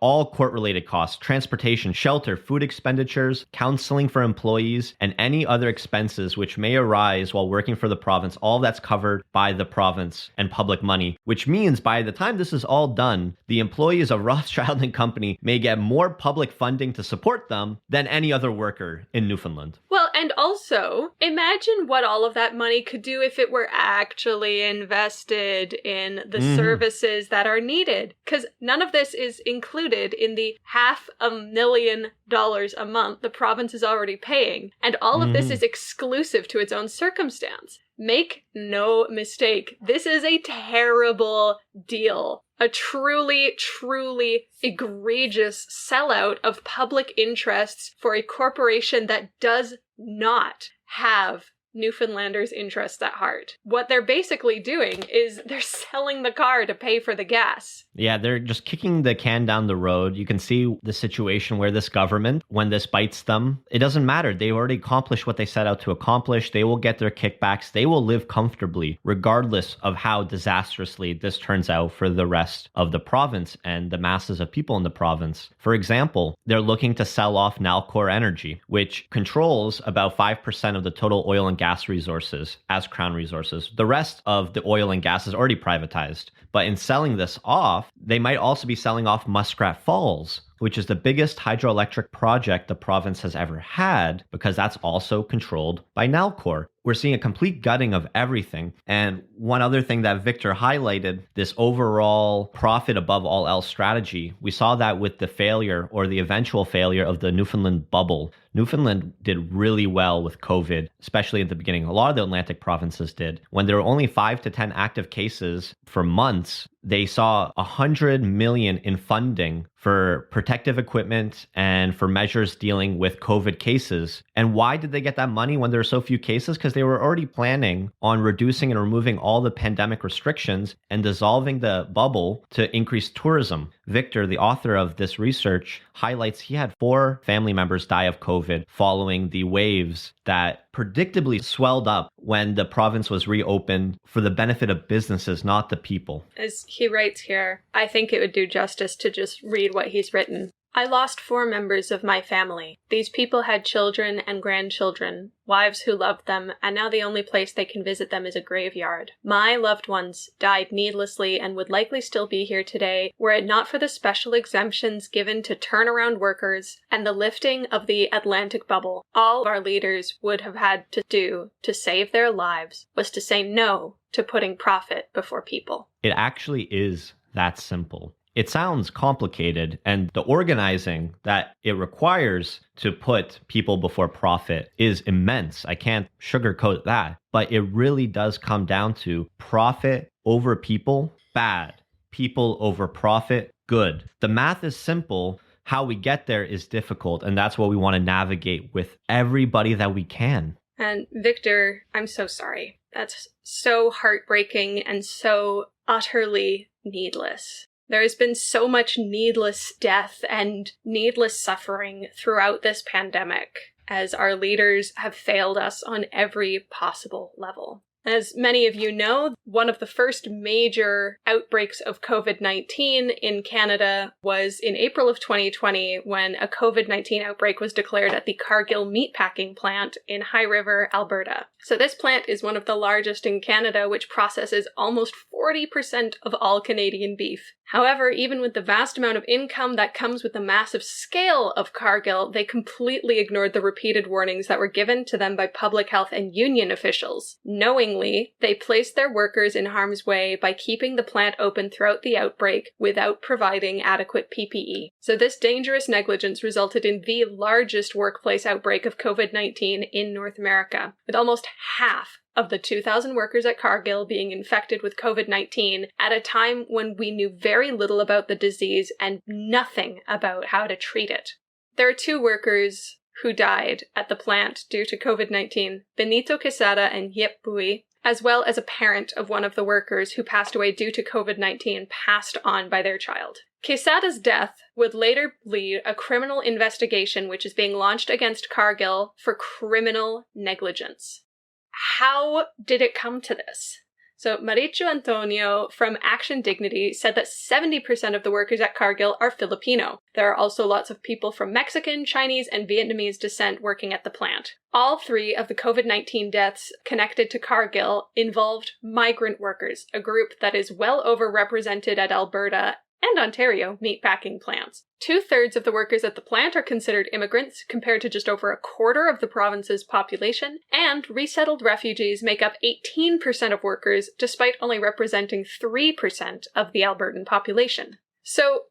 All court-related costs, transportation, shelter, food expenditures, counseling for employees, and any other expenses which may arise while working for the province, all that's covered by the province and public money, which means by the time this is all done, the employees of Rothschild and Company may get more public funding to support them than any other worker in Newfoundland. Well, and also, imagine what all of that money could do if it were actually invested in the services that are needed. Because none of this is included in the $500,000 a month the province is already paying. And all of this is exclusive to its own circumstance. Make no mistake, this is a terrible deal. A truly, truly egregious sellout of public interests for a corporation that does not have Newfoundlanders' interests at heart. What they're basically doing is they're selling the car to pay for the gas. Yeah, they're just kicking the can down the road. You can see the situation where this government, when this bites them, it doesn't matter. They already accomplished what they set out to accomplish. They will get their kickbacks. They will live comfortably, regardless of how disastrously this turns out for the rest of the province and the masses of people in the province. For example, they're looking to sell off Nalcor Energy, which controls about 5% of the total oil and gas resources as Crown Resources. The rest of the oil and gas is already privatized. But in selling this off, they might also be selling off Muskrat Falls, which is the biggest hydroelectric project the province has ever had, because that's also controlled by Nalcor. We're seeing a complete gutting of everything. And one other thing that Victor highlighted, this overall profit above all else strategy, we saw that with the failure or the eventual failure of the Newfoundland bubble. Newfoundland did really well with COVID, especially at the beginning. A lot of the Atlantic provinces did. When there were only 5 to 10 active cases for months, they saw $100 million in funding for protective equipment and for measures dealing with COVID cases. And why did they get that money when there were so few cases? Because they were already planning on reducing and removing all the pandemic restrictions and dissolving the bubble to increase tourism. Victor, the author of this research, highlights he had 4 family members die of COVID following the waves that predictably swelled up when the province was reopened for the benefit of businesses, not the people. As he writes here, I think it would do justice to just read what he's written. I lost 4 members of my family. These people had children and grandchildren, wives who loved them, and now the only place they can visit them is a graveyard. My loved ones died needlessly and would likely still be here today were it not for the special exemptions given to turnaround workers and the lifting of the Atlantic bubble. All our leaders would have had to do to save their lives was to say no to putting profit before people. It actually is that simple. It sounds complicated, and the organizing that it requires to put people before profit is immense. I can't sugarcoat that, but it really does come down to profit over people, bad. People over profit, good. The math is simple. How we get there is difficult, and that's what we want to navigate with everybody that we can. And Victor, I'm so sorry. That's so heartbreaking and so utterly needless. There has been so much needless death and needless suffering throughout this pandemic, as our leaders have failed us on every possible level. As many of you know, one of the first major outbreaks of COVID-19 in Canada was in April of 2020 when a COVID-19 outbreak was declared at the Cargill meatpacking plant in High River, Alberta. So this plant is one of the largest in Canada, which processes almost 40% of all Canadian beef. However, even with the vast amount of income that comes with the massive scale of Cargill, they completely ignored the repeated warnings that were given to them by public health and union officials. Knowingly, they placed their workers in harm's way by keeping the plant open throughout the outbreak without providing adequate PPE. So this dangerous negligence resulted in the largest workplace outbreak of COVID-19 in North America, with almost half of the 2,000 workers at Cargill being infected with COVID-19 at a time when we knew very little about the disease and nothing about how to treat it. There are 2 workers who died at the plant due to COVID-19, Benito Quesada and Yep Bui, as well as a parent of one of the workers who passed away due to COVID-19 passed on by their child. Quesada's death would later lead a criminal investigation which is being launched against Cargill for criminal negligence. How did it come to this? So Marichu Antonio from Action Dignity said that 70% of the workers at Cargill are Filipino. There are also lots of people from Mexican, Chinese, and Vietnamese descent working at the plant. All 3 of the COVID-19 deaths connected to Cargill involved migrant workers, a group that is well overrepresented at Alberta and Ontario meatpacking plants. 2/3 of the workers at the plant are considered immigrants, compared to just over a quarter of the province's population, and resettled refugees make up 18% of workers, despite only representing 3% of the Albertan population. So,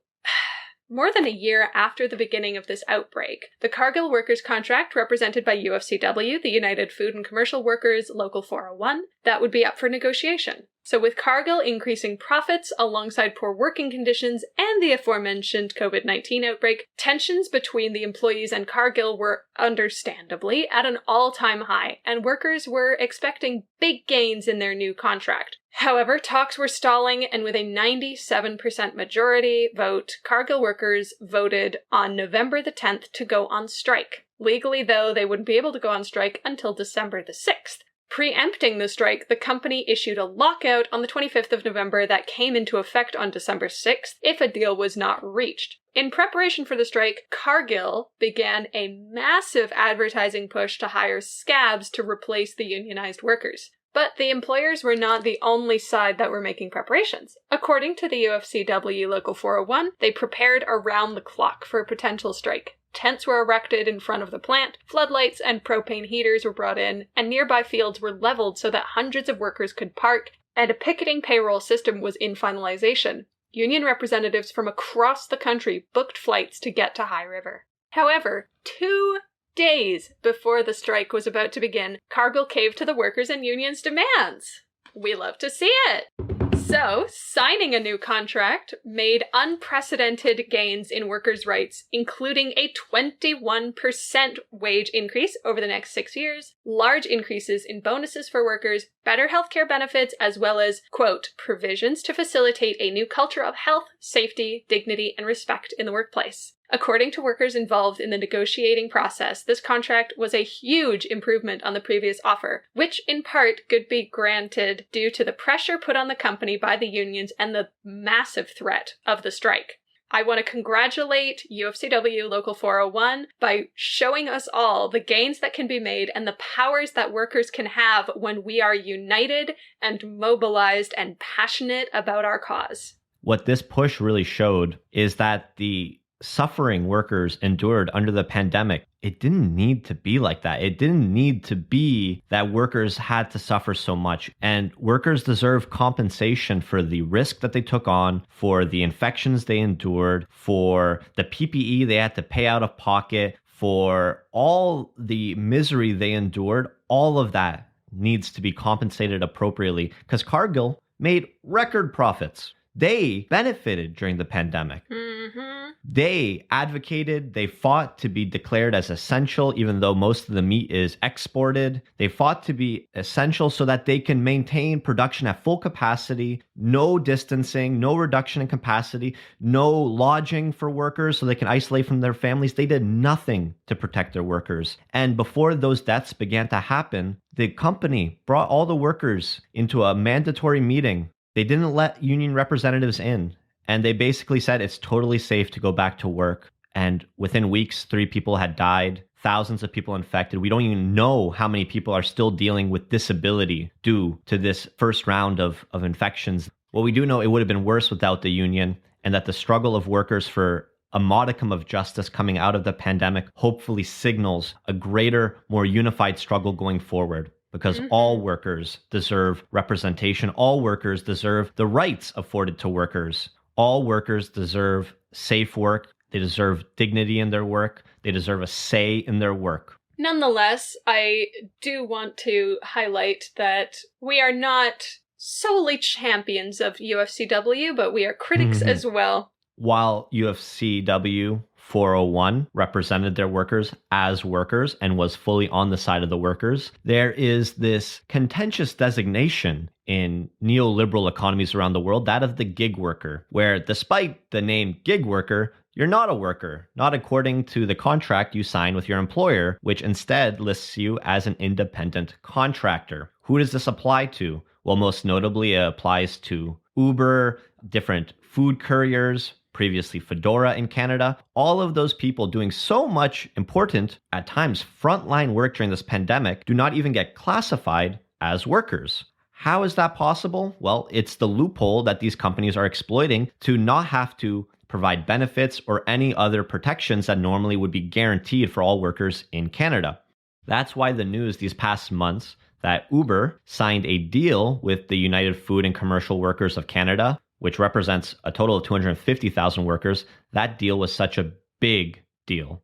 more than a year after the beginning of this outbreak, the Cargill Workers Contract, represented by UFCW, the United Food and Commercial Workers Local 401, that would be up for negotiation. So with Cargill increasing profits alongside poor working conditions and the aforementioned COVID-19 outbreak, tensions between the employees and Cargill were understandably at an all-time high, and workers were expecting big gains in their new contract. However, talks were stalling, and with a 97% majority vote, Cargill workers voted on November the 10th to go on strike. Legally, though, they wouldn't be able to go on strike until December the 6th. Preempting the strike, the company issued a lockout on the 25th of November that came into effect on December 6th if a deal was not reached. In preparation for the strike, Cargill began a massive advertising push to hire scabs to replace the unionized workers. But the employers were not the only side that were making preparations. According to the UFCW Local 401, they prepared around the clock for a potential strike. Tents were erected in front of the plant, floodlights and propane heaters were brought in, and nearby fields were leveled so that hundreds of workers could park, and a picketing payroll system was in finalization. Union representatives from across the country booked flights to get to High River. However, 2 days before the strike was about to begin, Cargill caved to the workers' and unions' demands. We love to see it! So, signing a new contract made unprecedented gains in workers' rights, including a 21% wage increase over the next 6 years, large increases in bonuses for workers, better healthcare benefits, as well as, quote, provisions to facilitate a new culture of health, safety, dignity, and respect in the workplace. According to workers involved in the negotiating process, this contract was a huge improvement on the previous offer, which in part could be granted due to the pressure put on the company by the unions and the massive threat of the strike. I want to congratulate UFCW Local 401 by showing us all the gains that can be made and the powers that workers can have when we are united and mobilized and passionate about our cause. What this push really showed is that the suffering workers endured under the pandemic, it didn't need to be like that. It didn't need to be that workers had to suffer so much. And workers deserve compensation for the risk that they took on, for the infections they endured, for the PPE they had to pay out of pocket, for all the misery they endured. All of that needs to be compensated appropriately because Cargill made record profits. They benefited during the pandemic. They advocated, they fought to be declared as essential, even though most of the meat is exported. They fought to be essential so that they can maintain production at full capacity, no distancing, no reduction in capacity, no lodging for workers so they can isolate from their families. They did nothing to protect their workers. And before those deaths began to happen, the company brought all the workers into a mandatory meeting. They didn't let union representatives in. And they basically said it's totally safe to go back to work. And within weeks, 3 people had died, thousands of people infected. We don't even know how many people are still dealing with disability due to this first round of infections. What we do know, it would have been worse without the union, and that the struggle of workers for a modicum of justice coming out of the pandemic hopefully signals a greater, more unified struggle going forward. Because all workers deserve representation. All workers deserve the rights afforded to workers. All workers deserve safe work. They deserve dignity in their work. They deserve a say in their work. Nonetheless, I do want to highlight that we are not solely champions of UFCW, but we are critics as well. While UFCW 401 represented their workers as workers and was fully on the side of the workers, there is this contentious designation in neoliberal economies around the world, that of the gig worker, where despite the name gig worker, you're not a worker, not according to the contract you sign with your employer, which instead lists you as an independent contractor. Who does this apply to? Well, most notably, it applies to Uber, different food couriers, previously Fedora in Canada, all of those people doing so much important, at times frontline work during this pandemic, do not even get classified as workers. How is that possible? Well, it's the loophole that these companies are exploiting to not have to provide benefits or any other protections that normally would be guaranteed for all workers in Canada. That's why the news these past months that Uber signed a deal with the United Food and Commercial Workers of Canada, which represents a total of 250,000 workers, that deal was such a big deal.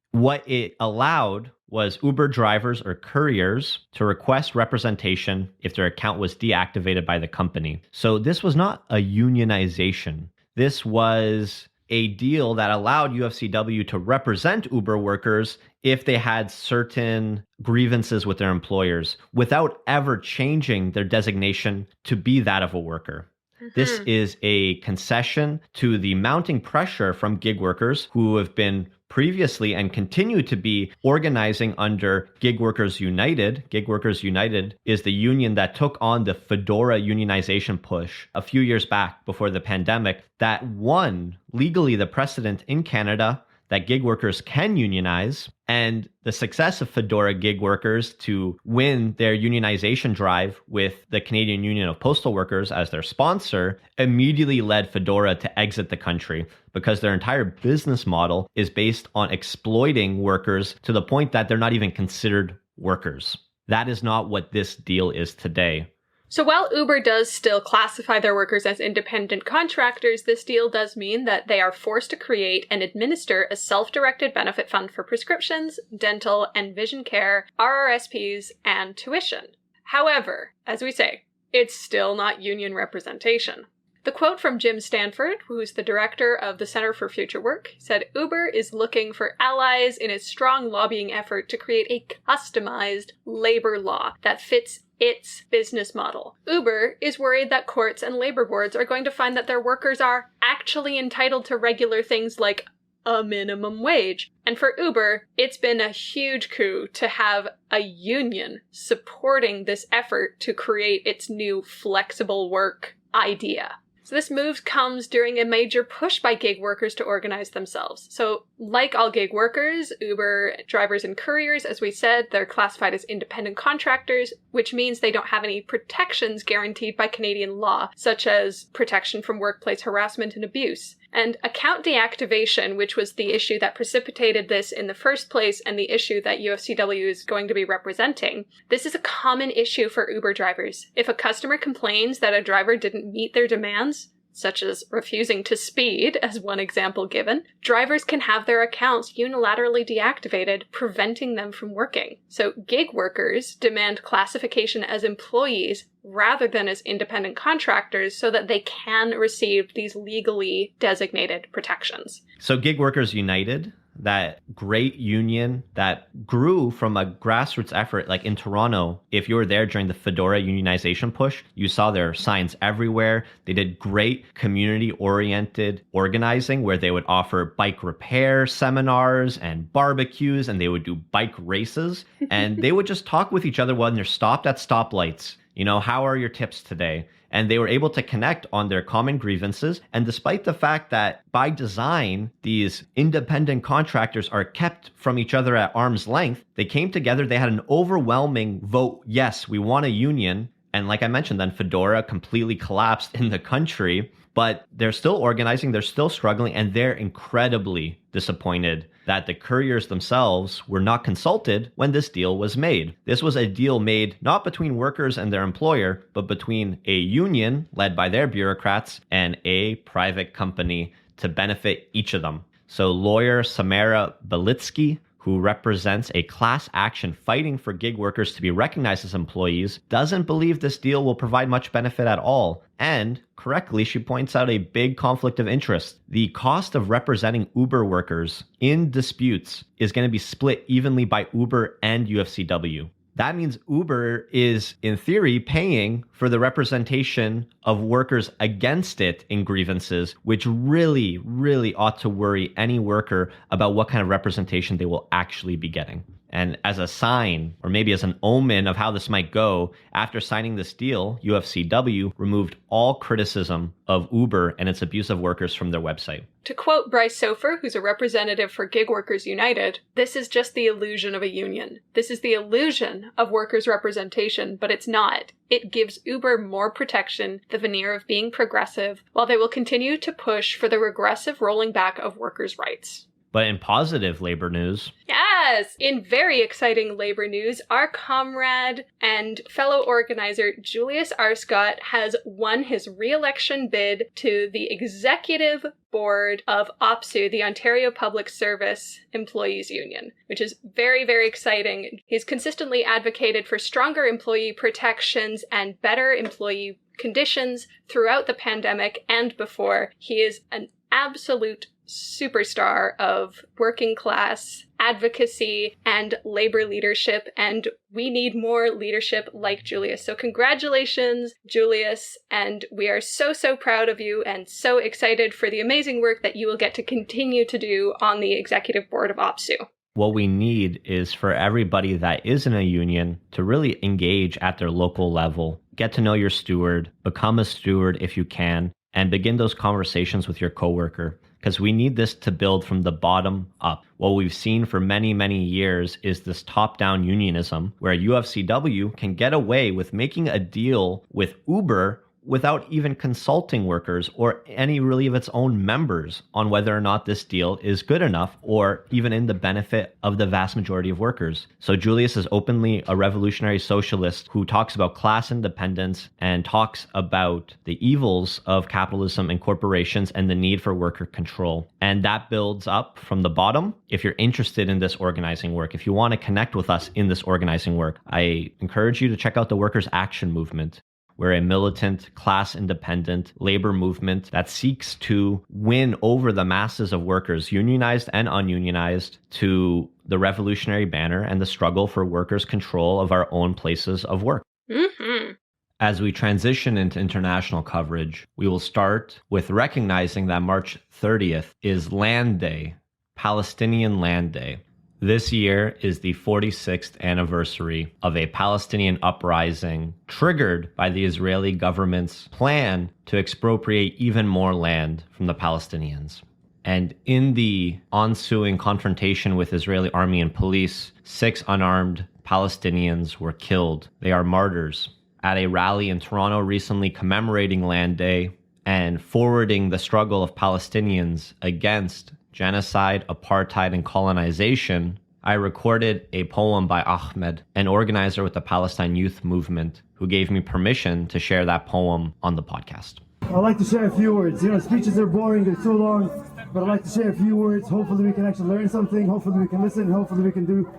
What it allowed was Uber drivers or couriers to request representation if their account was deactivated by the company. So this was not a unionization. This was a deal that allowed UFCW to represent Uber workers if they had certain grievances with their employers without ever changing their designation to be that of a worker. This is a concession to the mounting pressure from gig workers who have been previously and continue to be organizing under Gig Workers United. Gig Workers United is the union that took on the Fedora unionization push a few years back before the pandemic that won legally the precedent in Canada that gig workers can unionize, and the success of Fedora gig workers to win their unionization drive with the Canadian Union of Postal Workers as their sponsor immediately led Fedora to exit the country because their entire business model is based on exploiting workers to the point that they're not even considered workers. That is not what this deal is today. So while Uber does still classify their workers as independent contractors, this deal does mean that they are forced to create and administer a self-directed benefit fund for prescriptions, dental, and vision care, RRSPs, and tuition. However, as we say, it's still not union representation. The quote from Jim Stanford, who's the director of the Center for Future Work, said Uber is looking for allies in its strong lobbying effort to create a customized labor law that fits its business model. Uber is worried that courts and labor boards are going to find that their workers are actually entitled to regular things like a minimum wage. And for Uber, it's been a huge coup to have a union supporting this effort to create its new flexible work idea. So this move comes during a major push by gig workers to organize themselves. So like all gig workers, Uber drivers and couriers, as we said, they're classified as independent contractors, which means they don't have any protections guaranteed by Canadian law, such as protection from workplace harassment and abuse. And account deactivation, which was the issue that precipitated this in the first place and the issue that UFCW is going to be representing, this is a common issue for Uber drivers. If a customer complains that a driver didn't meet their demands, such as refusing to speed, as one example given, drivers can have their accounts unilaterally deactivated, preventing them from working. So gig workers demand classification as employees rather than as independent contractors so that they can receive these legally designated protections. So Gig Workers United, that great union that grew from a grassroots effort, like in Toronto, if you were there during the Fedora unionization push, you saw their signs everywhere. They did great community-oriented organizing where they would offer bike repair seminars and barbecues, and they would do bike races, and they would just talk with each other when they're stopped at stoplights. You know, how are your tips today? And they were able to connect on their common grievances. And despite the fact that by design, these independent contractors are kept from each other at arm's length, they came together. They had an overwhelming vote. Yes, we want a union. And like I mentioned, then Fedora completely collapsed in the country. But they're still organizing, they're still struggling, and they're incredibly disappointed that the couriers themselves were not consulted when this deal was made. This was a deal made not between workers and their employer, but between a union led by their bureaucrats and a private company to benefit each of them. So lawyer Samara Belitsky, who represents a class action fighting for gig workers to be recognized as employees, doesn't believe this deal will provide much benefit at all. And correctly, she points out a big conflict of interest. The cost of representing Uber workers in disputes is going to be split evenly by Uber and UFCW. That means Uber is, in theory, paying for the representation of workers against it in grievances, which really, really ought to worry any worker about what kind of representation they will actually be getting. And as a sign, or maybe as an omen of how this might go, after signing this deal, UFCW removed all criticism of Uber and its abuse of workers from their website. To quote Bryce Sofer, who's a representative for Gig Workers United, this is just the illusion of a union. This is the illusion of workers' representation, but it's not. It gives Uber more protection, the veneer of being progressive, while they will continue to push for the regressive rolling back of workers' rights. But in positive labor news... Yes! In very exciting labor news, our comrade and fellow organizer Julius Arscott has won his re-election bid to the executive board of OPSU, the Ontario Public Service Employees Union, which is very, very exciting. He's consistently advocated for stronger employee protections and better employee conditions throughout the pandemic and before. He is an absolute superstar of working class advocacy and labor leadership, and we need more leadership like Julius. So congratulations, Julius, and we are so, so proud of you and so excited for the amazing work that you will get to continue to do on the executive board of OPSU. What we need is for everybody that is in a union to really engage at their local level, get to know your steward, become a steward if you can, and begin those conversations with your coworker. Because we need this to build from the bottom up. What we've seen for many, many years is this top-down unionism where UFCW can get away with making a deal with Uber without even consulting workers or any really of its own members on whether or not this deal is good enough or even in the benefit of the vast majority of workers. So Julius is openly a revolutionary socialist who talks about class independence and talks about the evils of capitalism and corporations and the need for worker control. And that builds up from the bottom. If you're interested in this organizing work, if you want to connect with us in this organizing work, I encourage you to check out the Workers' Action movement. We're a militant, class-independent labor movement that seeks to win over the masses of workers, unionized and ununionized, to the revolutionary banner and the struggle for workers' control of our own places of work. Mm-hmm. As we transition into international coverage, we will start with recognizing that March 30th is Land Day, Palestinian Land Day. This year is the 46th anniversary of a Palestinian uprising triggered by the Israeli government's plan to expropriate even more land from the Palestinians. And in the ensuing confrontation with Israeli army and police, 6 unarmed Palestinians were killed. They are martyrs. At a rally in Toronto recently commemorating Land Day and forwarding the struggle of Palestinians against genocide, apartheid, and colonization, I recorded a poem by Ahmed, an organizer with the Palestine Youth Movement, who gave me permission to share that poem on the podcast. I'd like to share a few words. Speeches are boring, they're so long, but I'd like to share a few words. Hopefully we can actually learn something, hopefully we can listen, hopefully we can do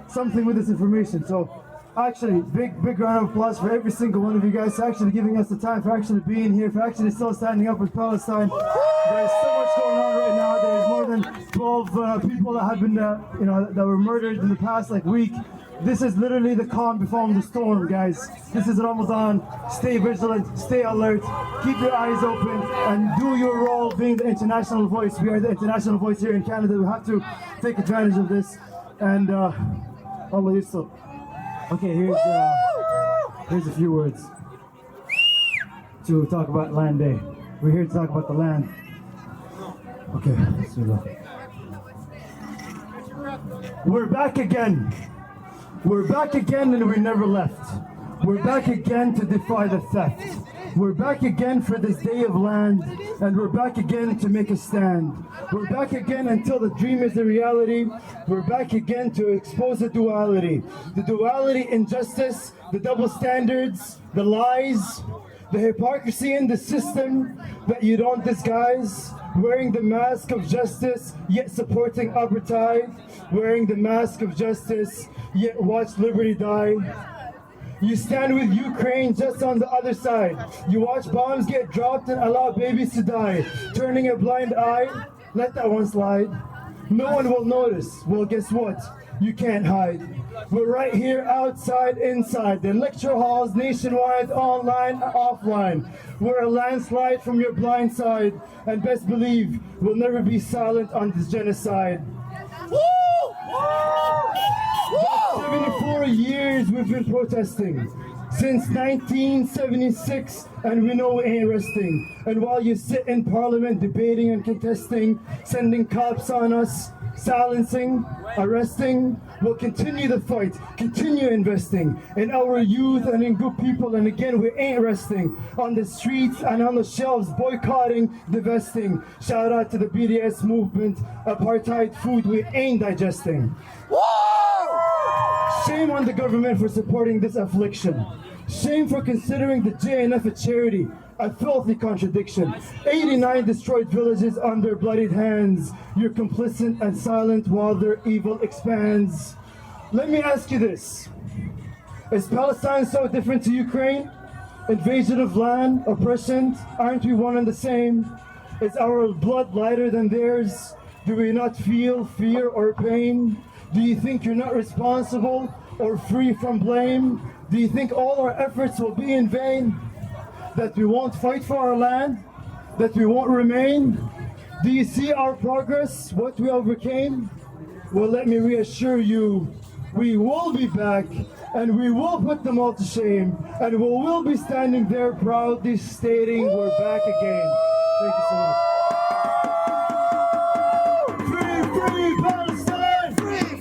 something with this information. So actually, big round of applause for every single one of you guys for actually giving us the time, for actually being here, for actually still standing up with Palestine. There's so much going on right now. There's more than 12 people that have been, that were murdered in the past week. This is literally the calm before the storm, guys. This is Ramadan. Stay vigilant, stay alert, keep your eyes open, and do your role being the international voice. We are the international voice here in Canada. We have to take advantage of this. And Allah Yusuf. Okay, here's a few words to talk about Land Day. We're here to talk about the land. Okay, let's do that. We're back again. We're back again and we never left. We're back again to defy the theft. We're back again for this day of land, and we're back again to make a stand. We're back again until the dream is a reality. We're back again to expose the duality in justice, the double standards, the lies, the hypocrisy in the system that you don't disguise. Wearing the mask of justice, yet supporting apartheid. Wearing the mask of justice, yet watch liberty die. You stand with Ukraine just on the other side. You watch bombs get dropped and allow babies to die. Turning a blind eye, let that one slide. No one will notice. Well, guess what? You can't hide. We're right here outside, inside. The lecture halls, nationwide, online, offline. We're a landslide from your blind side. And best believe, we'll never be silent on this genocide. Woo! 74 years we've been protesting, since 1976, and we know we ain't resting. And while you sit in parliament debating and contesting, sending cops on us, silencing, arresting, we'll continue the fight, continue investing in our youth and in good people. And again, we ain't resting on the streets and on the shelves, boycotting, divesting. Shout out to the BDS movement, apartheid food we ain't digesting. Shame on the government for supporting this affliction. Shame for considering the JNF a charity, a filthy contradiction. 89 destroyed villages on their bloodied hands. You're complicit and silent while their evil expands. Let me ask you this. Is Palestine so different to Ukraine? Invasion of land, oppression, aren't we one and the same? Is our blood lighter than theirs? Do we not feel fear or pain? Do you think you're not responsible or free from blame? Do you think all our efforts will be in vain? That we won't fight for our land? That we won't remain? Do you see our progress, what we overcame? Well, let me reassure you, we will be back, and we will put them all to shame, and we will be standing there proudly stating we're back again. Thank you so much. Free Palestine! Free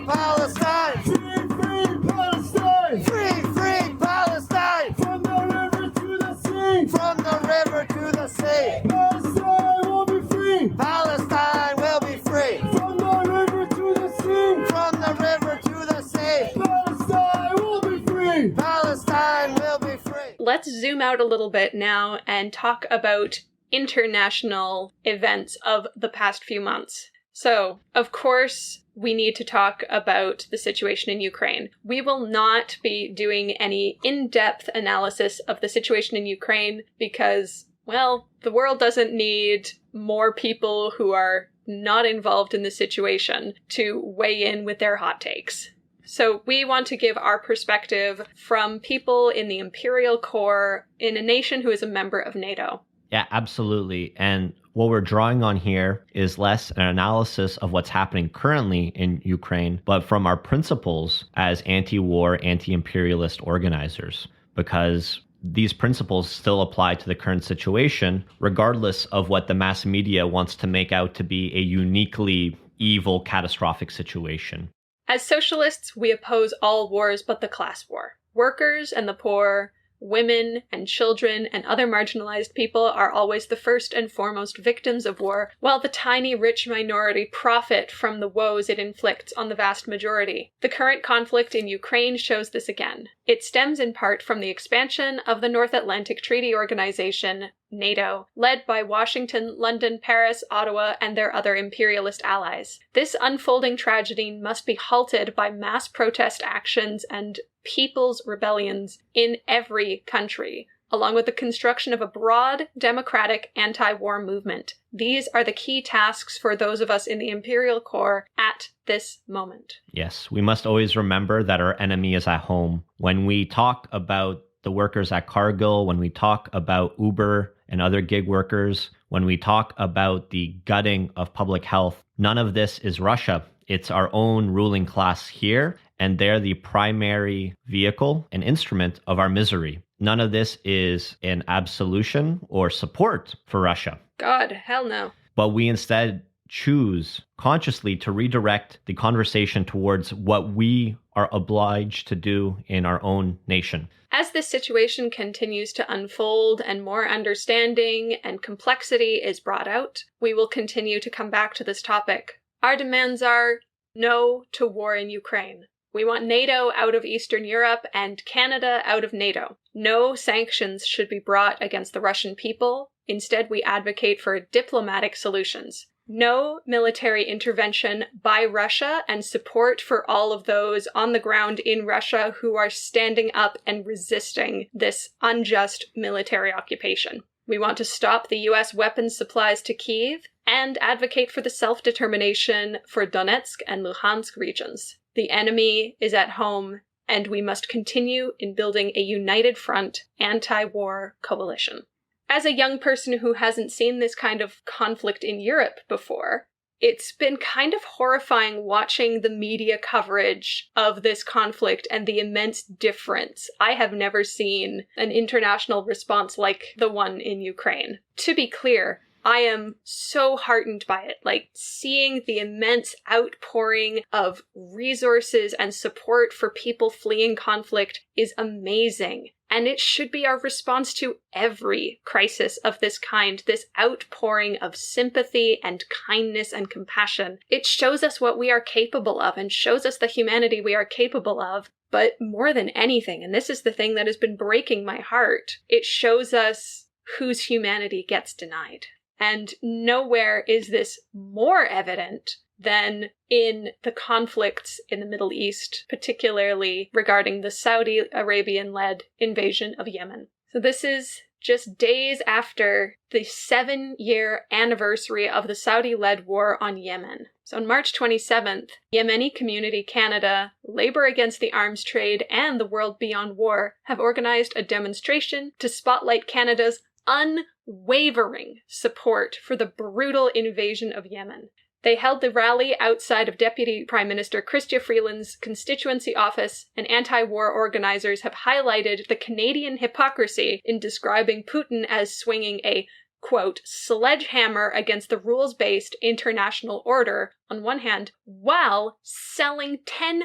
Palestine! Free Palestine! Free Palestine! From the river to the sea! From the river to the sea! Palestine will be free! Palestine will be free! From the river to the sea! From the river to the sea! Palestine will be free! Palestine will be free! Let's zoom out a little bit now and talk about international events of the past few months. So, of course, we need to talk about the situation in Ukraine. We will not be doing any in-depth analysis of the situation in Ukraine because, well, the world doesn't need more people who are not involved in the situation to weigh in with their hot takes. So we want to give our perspective from people in the imperial core in a nation who is a member of NATO. Yeah, absolutely. And What we're drawing on here is less an analysis of what's happening currently in Ukraine, but from our principles as anti-war, anti-imperialist organizers, because these principles still apply to the current situation, regardless of what the mass media wants to make out to be a uniquely evil, catastrophic situation. As socialists, we oppose all wars but the class war. Workers and the poor, women and children and other marginalized people are always the first and foremost victims of war, while the tiny rich minority profit from the woes it inflicts on the vast majority. The current conflict in Ukraine shows this again. It stems in part from the expansion of the North Atlantic Treaty Organization, NATO, led by Washington, London, Paris, Ottawa, and their other imperialist allies. This unfolding tragedy must be halted by mass protest actions and people's rebellions in every country, along with the construction of a broad, democratic anti-war movement. These are the key tasks for those of us in the Imperial Core at this moment. Yes, we must always remember that our enemy is at home. When we talk about the workers at Cargill, when we talk about Uber and other gig workers, when we talk about the gutting of public health, none of this is Russia. It's our own ruling class here, and they're the primary vehicle and instrument of our misery. None of this is an absolution or support for Russia. God, hell no. But we instead choose consciously to redirect the conversation towards what we are obliged to do in our own nation. As this situation continues to unfold and more understanding and complexity is brought out, we will continue to come back to this topic. Our demands are no to war in Ukraine. We want NATO out of Eastern Europe and Canada out of NATO. No sanctions should be brought against the Russian people. Instead, we advocate for diplomatic solutions. No military intervention by Russia and support for all of those on the ground in Russia who are standing up and resisting this unjust military occupation. We want to stop the US weapons supplies to Kyiv and advocate for the self-determination for Donetsk and Luhansk regions. The enemy is at home, and we must continue in building a united front anti-war coalition. As a young person who hasn't seen this kind of conflict in Europe before, it's been kind of horrifying watching the media coverage of this conflict and the immense difference. I have never seen an international response like the one in Ukraine. To be clear, I am so heartened by it. Like, seeing the immense outpouring of resources and support for people fleeing conflict is amazing. And it should be our response to every crisis of this kind, this outpouring of sympathy and kindness and compassion. It shows us what we are capable of and shows us the humanity we are capable of. But more than anything, and this is the thing that has been breaking my heart, it shows us whose humanity gets denied. And nowhere is this more evident than in the conflicts in the Middle East, particularly regarding the Saudi Arabian-led invasion of Yemen. So this is just days after the 7-year anniversary of the Saudi-led war on Yemen. So on March 27th, Yemeni Community Canada, Labour Against the Arms Trade, and the World Beyond War have organized a demonstration to spotlight Canada's unwavering support for the brutal invasion of Yemen. They held the rally outside of Deputy Prime Minister Chrystia Freeland's constituency office, and anti-war organizers have highlighted the Canadian hypocrisy in describing Putin as swinging a, quote, sledgehammer against the rules-based international order, on one hand, while selling $10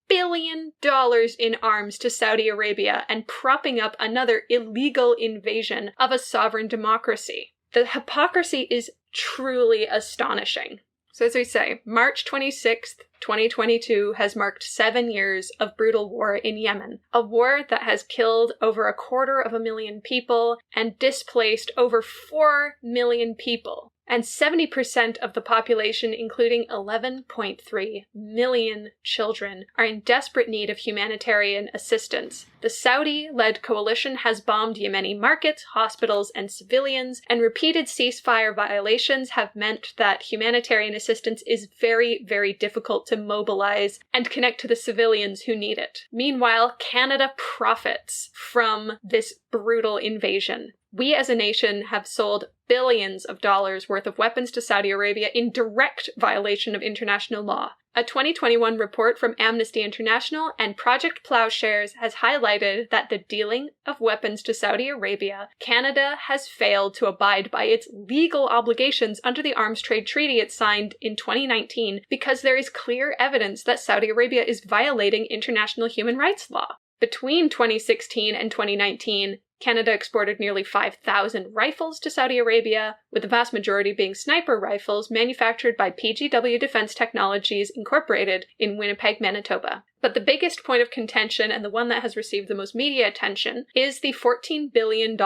billion in arms to Saudi Arabia and propping up another illegal invasion of a sovereign democracy. The hypocrisy is truly astonishing. So as we say, March 26th, 2022 has marked 7 years of brutal war in Yemen, a war that has killed over 250,000 people and displaced over 4 million people. And 70% of the population, including 11.3 million children, are in desperate need of humanitarian assistance. The Saudi-led coalition has bombed Yemeni markets, hospitals, and civilians, and repeated ceasefire violations have meant that humanitarian assistance is very, very difficult to mobilize and connect to the civilians who need it. Meanwhile, Canada profits from this brutal invasion. We as a nation have sold billions of dollars worth of weapons to Saudi Arabia in direct violation of international law. A 2021 report from Amnesty International and Project Plowshares has highlighted that the dealing of weapons to Saudi Arabia, Canada has failed to abide by its legal obligations under the Arms Trade Treaty it signed in 2019 because there is clear evidence that Saudi Arabia is violating international human rights law. Between 2016 and 2019, Canada exported nearly 5,000 rifles to Saudi Arabia, with the vast majority being sniper rifles manufactured by PGW Defense Technologies Incorporated in Winnipeg, Manitoba. But the biggest point of contention, and the one that has received the most media attention, is the $14 billion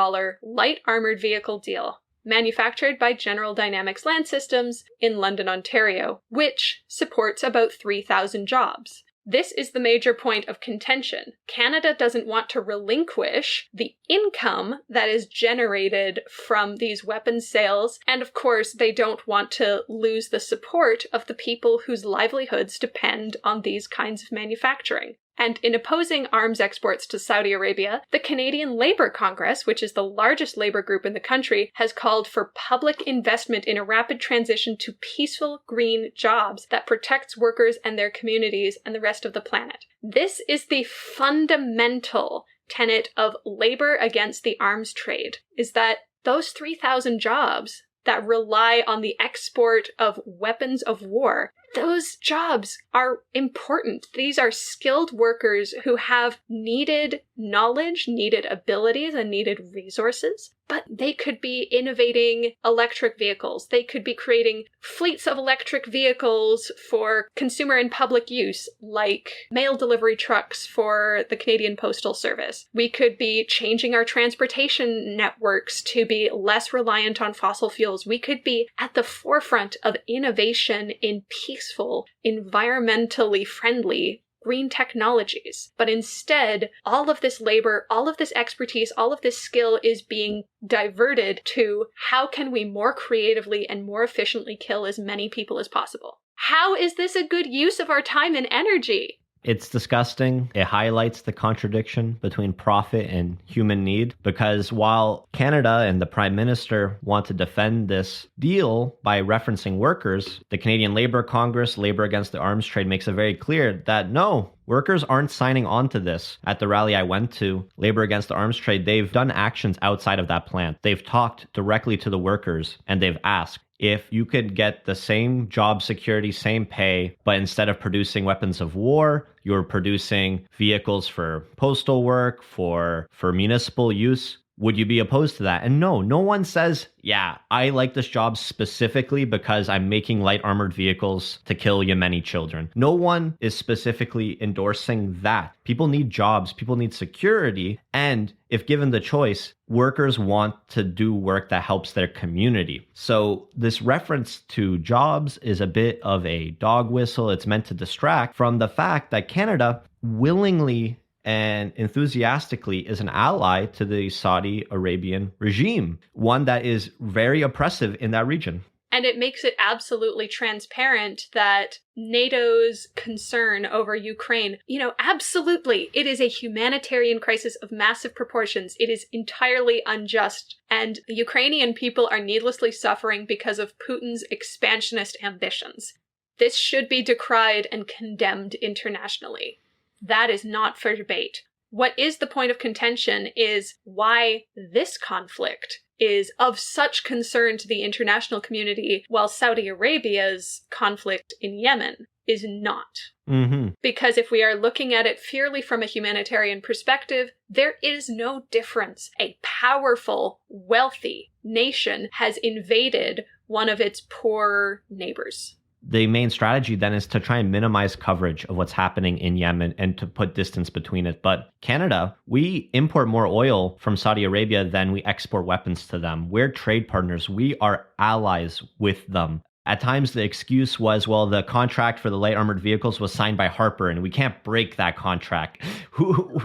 light armored vehicle deal, manufactured by General Dynamics Land Systems in London, Ontario, which supports about 3,000 jobs. This is the major point of contention. Canada doesn't want to relinquish the income that is generated from these weapons sales, and of course they don't want to lose the support of the people whose livelihoods depend on these kinds of manufacturing. And in opposing arms exports to Saudi Arabia, the Canadian Labour Congress, which is the largest labour group in the country, has called for public investment in a rapid transition to peaceful green jobs that protects workers and their communities and the rest of the planet. This is the fundamental tenet of labour against the arms trade, is that those 3,000 jobs that rely on the export of weapons of war, those jobs are important. These are skilled workers who have needed knowledge, needed abilities, and needed resources. But they could be innovating electric vehicles. They could be creating fleets of electric vehicles for consumer and public use, like mail delivery trucks for the Canadian Postal Service. We could be changing our transportation networks to be less reliant on fossil fuels. We could be at the forefront of innovation in peaceful, environmentally friendly green technologies. But instead, all of this labor, all of this expertise, all of this skill is being diverted to how can we more creatively and more efficiently kill as many people as possible? How is this a good use of our time and energy? It's disgusting. It highlights the contradiction between profit and human need, because while Canada and the Prime Minister want to defend this deal by referencing workers, the Canadian Labour Congress, Labour Against the Arms Trade, makes it very clear that no, workers aren't signing on to this. At the rally I went to, Labour Against the Arms Trade, they've done actions outside of that plant. They've talked directly to the workers and they've asked, if you could get the same job security, same pay, but instead of producing weapons of war, you're producing vehicles for postal work, for municipal use, would you be opposed to that? And no one says, yeah, I like this job specifically because I'm making light armored vehicles to kill Yemeni children. No one is specifically endorsing that. People need jobs, people need security, and if given the choice, workers want to do work that helps their community. So this reference to jobs is a bit of a dog whistle. It's meant to distract from the fact that Canada willingly and enthusiastically is an ally to the Saudi Arabian regime, one that is very oppressive in that region. And it makes it absolutely transparent that NATO's concern over Ukraine, absolutely, it is a humanitarian crisis of massive proportions. It is entirely unjust. And the Ukrainian people are needlessly suffering because of Putin's expansionist ambitions. This should be decried and condemned internationally. That is not for debate. What is the point of contention is why this conflict is of such concern to the international community, while Saudi Arabia's conflict in Yemen is not. Mm-hmm. Because if we are looking at it purely from a humanitarian perspective, there is no difference. A powerful, wealthy nation has invaded one of its poor neighbors. The main strategy then is to try and minimize coverage of what's happening in Yemen and to put distance between it. But Canada, we import more oil from Saudi Arabia than we export weapons to them. We're trade partners. We are allies with them. At times, the excuse was, well, the contract for the light armored vehicles was signed by Harper and we can't break that contract.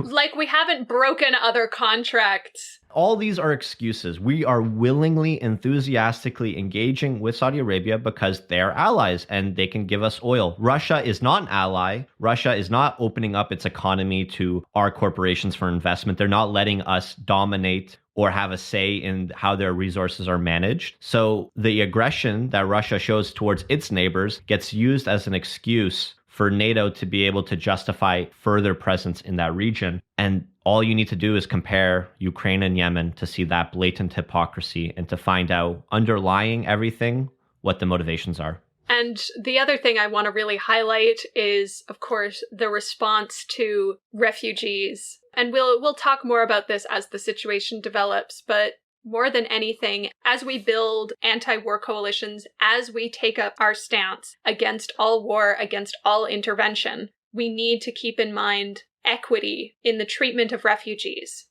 Like we haven't broken other contracts. all these are excuses. We are willingly, enthusiastically engaging with Saudi Arabia because they're allies and they can give us oil. Russia is not an ally. Russia is not opening up its economy to our corporations for investment. They're not letting us dominate or have a say in how their resources are managed. So the aggression that Russia shows towards its neighbors gets used as an excuse for NATO to be able to justify further presence in that region. And all you need to do is compare Ukraine and Yemen to see that blatant hypocrisy and to find out underlying everything what the motivations are. And the other thing I want to really highlight is, of course, the response to refugees. And we'll talk more about this as the situation develops, but more than anything, as we build anti-war coalitions, as we take up our stance against all war, against all intervention, we need to keep in mind equity in the treatment of refugees.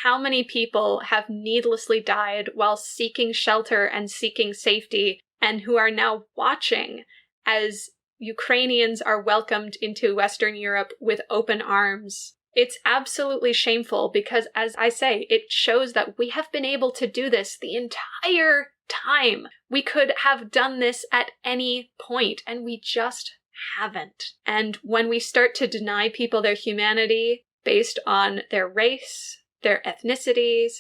How many people have needlessly died while seeking shelter and seeking safety, and who are now watching as Ukrainians are welcomed into Western Europe with open arms? It's absolutely shameful because, as I say, it shows that we have been able to do this the entire time. We could have done this at any point, and we just haven't. And when we start to deny people their humanity based on their race, their ethnicities,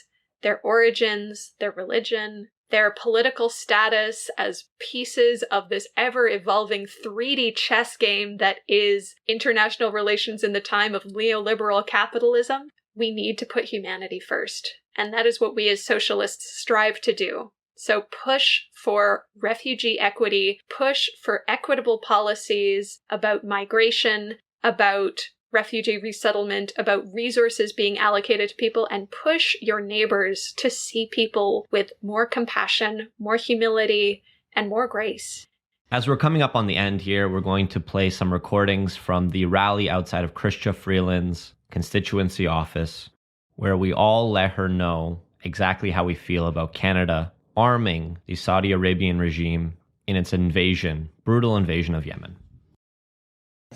their origins, their religion, their political status as pieces of this ever-evolving 3D chess game that is international relations in the time of neoliberal capitalism, we need to put humanity first. And that is what we as socialists strive to do. So push for refugee equity, push for equitable policies about migration, about refugee resettlement, about resources being allocated to people, and push your neighbors to see people with more compassion, more humility, and more grace. As we're coming up on the end here, we're going to play some recordings from the rally outside of Chrystia Freeland's constituency office, where we all let her know exactly how we feel about Canada arming the Saudi Arabian regime in its brutal invasion of Yemen.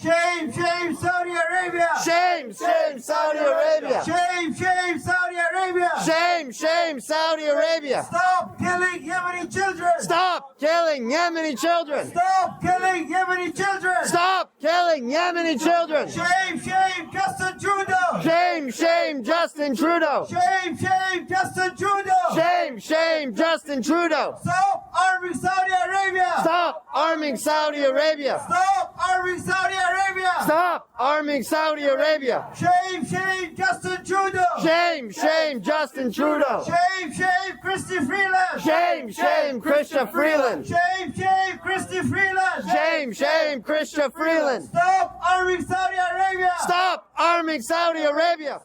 Shame, shame, Saudi Arabia! Shame, shame, Saudi Arabia! Shame, shame, Saudi Arabia! Shame, shame, Saudi Arabia! Stop killing Yemeni children! Stop killing Yemeni children! Stop killing Yemeni children! Stop killing Yemeni children! Shame, shame, Justin Trudeau! Shame, shame, Justin Trudeau! Shame, shame, Justin Trudeau! Shame, shame, Justin Trudeau! Stop arming Saudi Arabia! Stop arming Saudi Arabia! Stop arming Saudi Arabia! Stop arming Saudi Arabia! Shame, shame, Justin Trudeau! Shame, shame, Justin Trudeau! Shame, shame, Christy Freeland! Shame, shame, Chrystia Freeland! Shame, shame, Christy Freeland! Shame, shame, Chrystia Freeland! Stop arming Saudi Arabia! Stop arming Saudi Arabia!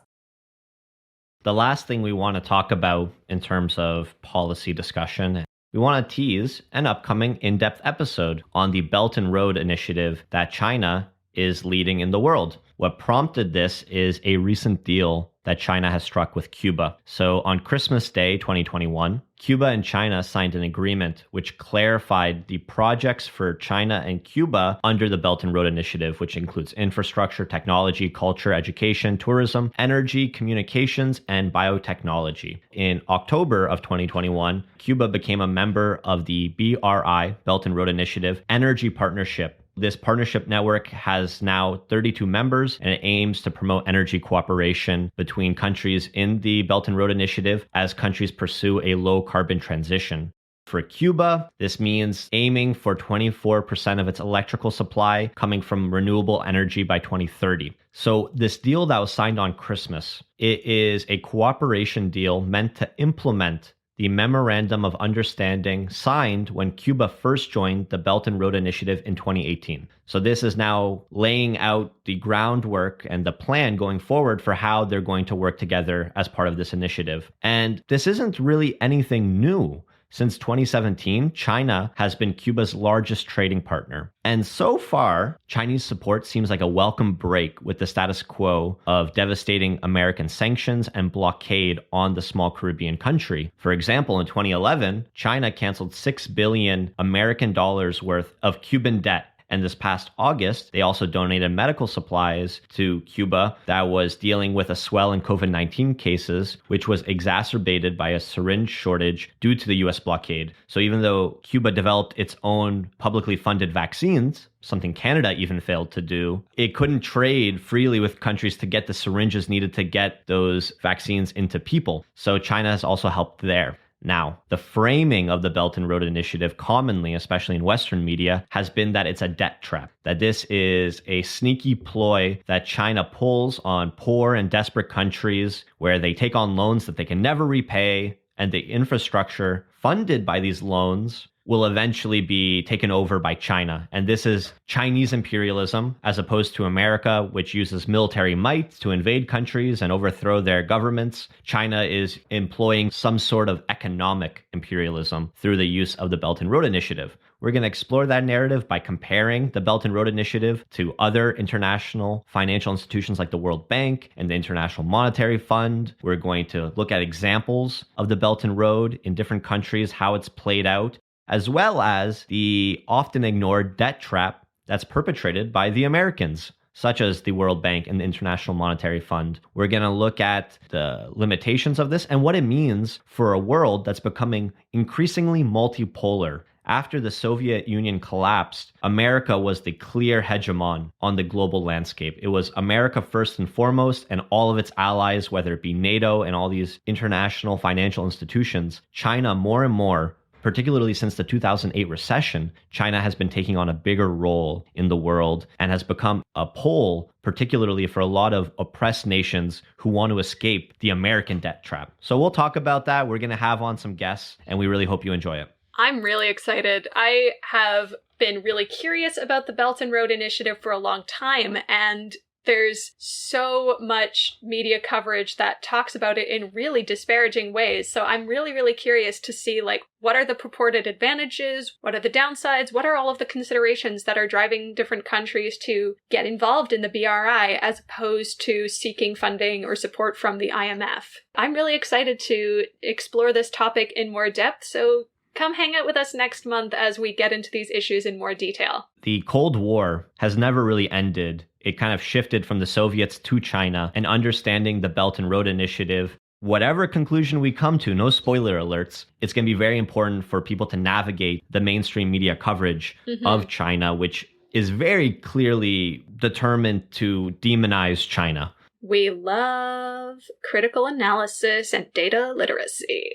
The last thing we want to talk about in terms of policy discussion, we want to tease an upcoming in-depth episode on the Belton Road initiative that China is leading in the world. What prompted this is a recent deal that China has struck with Cuba. So on Christmas Day 2021, Cuba and China signed an agreement which clarified the projects for China and Cuba under the Belton Road Initiative, which includes infrastructure, technology, culture, education, tourism, energy, communications, and biotechnology. In October of 2021, Cuba became a member of the BRI, Belton Road Initiative, Energy Partnership. This partnership network has now 32 members, and it aims to promote energy cooperation between countries in the Belt and Road Initiative as countries pursue a low carbon transition. For Cuba, this means aiming for 24% of its electrical supply coming from renewable energy by 2030. So this deal that was signed on Christmas, it is a cooperation deal meant to implement the Memorandum of Understanding signed when Cuba first joined the Belt and Road Initiative in 2018. So this is now laying out the groundwork and the plan going forward for how they're going to work together as part of this initiative. And this isn't really anything new. Since 2017, China has been Cuba's largest trading partner. And so far, Chinese support seems like a welcome break with the status quo of devastating American sanctions and blockade on the small Caribbean country. For example, in 2011, China canceled $6 billion American dollars worth of Cuban debt. And this past August, they also donated medical supplies to Cuba that was dealing with a swell in COVID-19 cases, which was exacerbated by a syringe shortage due to the US blockade. So even though Cuba developed its own publicly funded vaccines, something Canada even failed to do, it couldn't trade freely with countries to get the syringes needed to get those vaccines into people. So China has also helped there. Now, the framing of the Belt and Road Initiative commonly, especially in Western media, has been that it's a debt trap, that this is a sneaky ploy that China pulls on poor and desperate countries where they take on loans that they can never repay, and the infrastructure funded by these loans will eventually be taken over by China. And this is Chinese imperialism as opposed to America, which uses military might to invade countries and overthrow their governments. China is employing some sort of economic imperialism through the use of the Belt and Road Initiative. We're going to explore that narrative by comparing the Belt and Road Initiative to other international financial institutions like the World Bank and the International Monetary Fund. We're going to look at examples of the Belt and Road in different countries, how it's played out, as well as the often ignored debt trap that's perpetrated by the Americans, such as the World Bank and the International Monetary Fund. We're going to look at the limitations of this and what it means for a world that's becoming increasingly multipolar. After the Soviet Union collapsed, America was the clear hegemon on the global landscape. It was America first and foremost, and all of its allies, whether it be NATO and all these international financial institutions. China, more and more, particularly since the 2008 recession, China has been taking on a bigger role in the world and has become a pole, particularly for a lot of oppressed nations who want to escape the American debt trap. So we'll talk about that. We're going to have on some guests, and we really hope you enjoy it. I'm really excited. I have been really curious about the Belt and Road Initiative for a long time, and there's so much media coverage that talks about it in really disparaging ways. So I'm really, really curious to see, what are the purported advantages? What are the downsides? What are all of the considerations that are driving different countries to get involved in the BRI as opposed to seeking funding or support from the IMF? I'm really excited to explore this topic in more depth. So come hang out with us next month as we get into these issues in more detail. The Cold War has never really ended. It kind of shifted from the Soviets to China, and understanding the Belt and Road Initiative, whatever conclusion we come to, no spoiler alerts, it's going to be very important for people to navigate the mainstream media coverage of China, which is very clearly determined to demonize China. We love critical analysis and data literacy.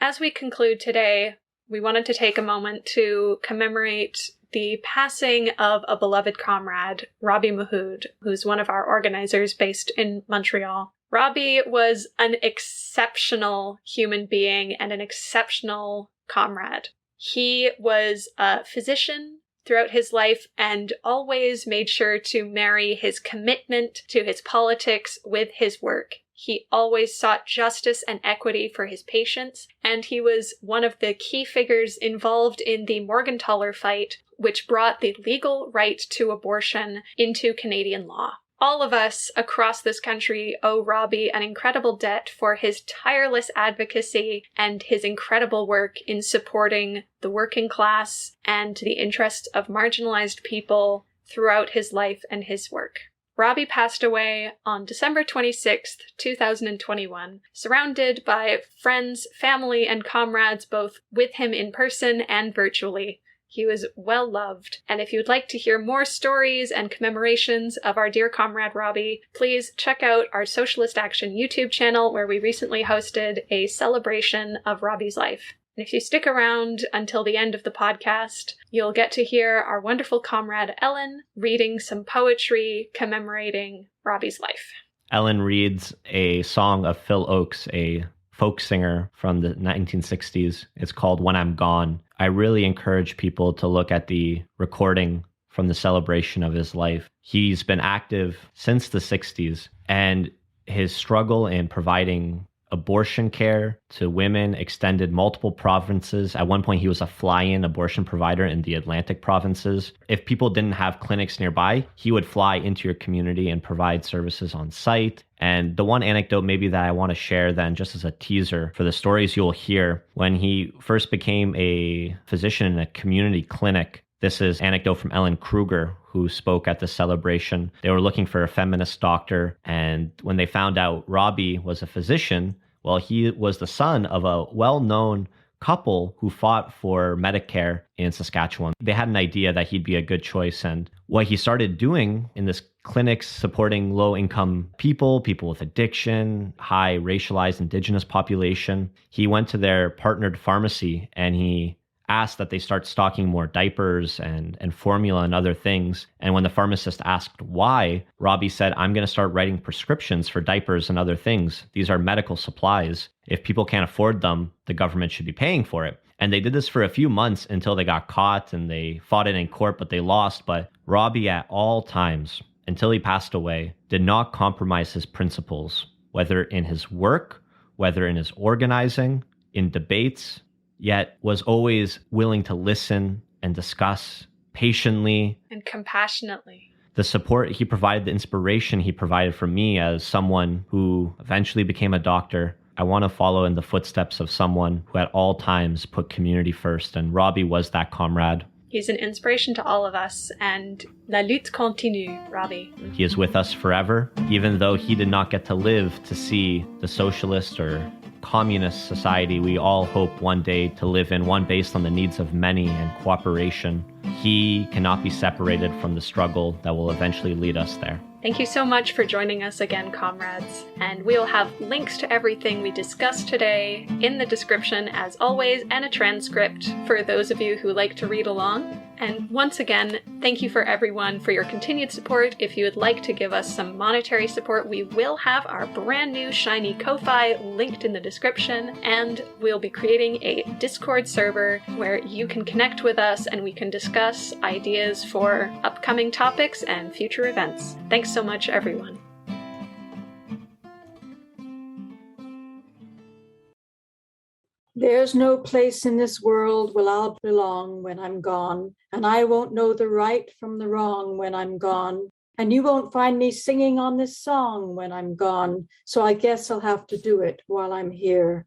As we conclude today, we wanted to take a moment to commemorate the passing of a beloved comrade, Robbie Mahood, who's one of our organizers based in Montreal. Robbie was an exceptional human being and an exceptional comrade. He was a physician throughout his life and always made sure to marry his commitment to his politics with his work. He always sought justice and equity for his patients, and he was one of the key figures involved in the Morgentaler fight, which brought the legal right to abortion into Canadian law. All of us across this country owe Robbie an incredible debt for his tireless advocacy and his incredible work in supporting the working class and the interests of marginalized people throughout his life and his work. Robbie passed away on December 26th, 2021, surrounded by friends, family, and comrades both with him in person and virtually. He was well loved, and if you'd like to hear more stories and commemorations of our dear comrade Robbie, please check out our Socialist Action YouTube channel, where we recently hosted a celebration of Robbie's life. And if you stick around until the end of the podcast, you'll get to hear our wonderful comrade Ellen reading some poetry commemorating Robbie's life. Ellen reads a song of Phil Oakes, a folk singer from the 1960s. It's called When I'm Gone. I really encourage people to look at the recording from the celebration of his life. He's been active since the 60s, and his struggle in providing abortion care to women extended multiple provinces. At one point, he was a fly-in abortion provider in the Atlantic provinces. If people didn't have clinics nearby, he would fly into your community and provide services on site. And the one anecdote maybe that I want to share then, just as a teaser for the stories you'll hear, when he first became a physician in a community clinic, This is anecdote from Ellen Kruger, who spoke at the celebration. They were looking for a feminist doctor, and when they found out Robbie was a physician, well, he was the son of a well-known couple who fought for Medicare in Saskatchewan. They had an idea that he'd be a good choice, and what he started doing in this clinics supporting low-income people with addiction, high racialized Indigenous population, he went to their partnered pharmacy and he asked that they start stocking more diapers and formula and other things. And when the pharmacist asked why, Robbie said, I'm going to start writing prescriptions for diapers and other things. These are medical supplies. If people can't afford them, the government should be paying for it. And they did this for a few months until they got caught and they fought it in court, but they lost. But Robbie at all times, until he passed away, did not compromise his principles, whether in his work, whether in his organizing, in debates, yet was always willing to listen and discuss patiently and compassionately. The support he provided, the inspiration he provided for me as someone who eventually became a doctor. I want to follow in the footsteps of someone who at all times put community first, and Robbie was that comrade. He's an inspiration to all of us, and la lutte continue, Robbie. He is with us forever, even though he did not get to live to see the socialist or communist society we all hope one day to live in, one based on the needs of many and cooperation. He cannot be separated from the struggle that will eventually lead us there. Thank you so much for joining us again, comrades. And we'll have links to everything we discussed today in the description, as always, and a transcript for those of you who like to read along. And once again, thank you for everyone for your continued support. If you would like to give us some monetary support, we will have our brand new shiny Ko-Fi linked in the description, and we'll be creating a Discord server where you can connect with us and we can discuss ideas for upcoming topics and future events. Thanks so much, everyone. There's no place in this world where I'll belong when I'm gone, and I won't know the right from the wrong when I'm gone, and you won't find me singing on this song when I'm gone, so I guess I'll have to do it while I'm here.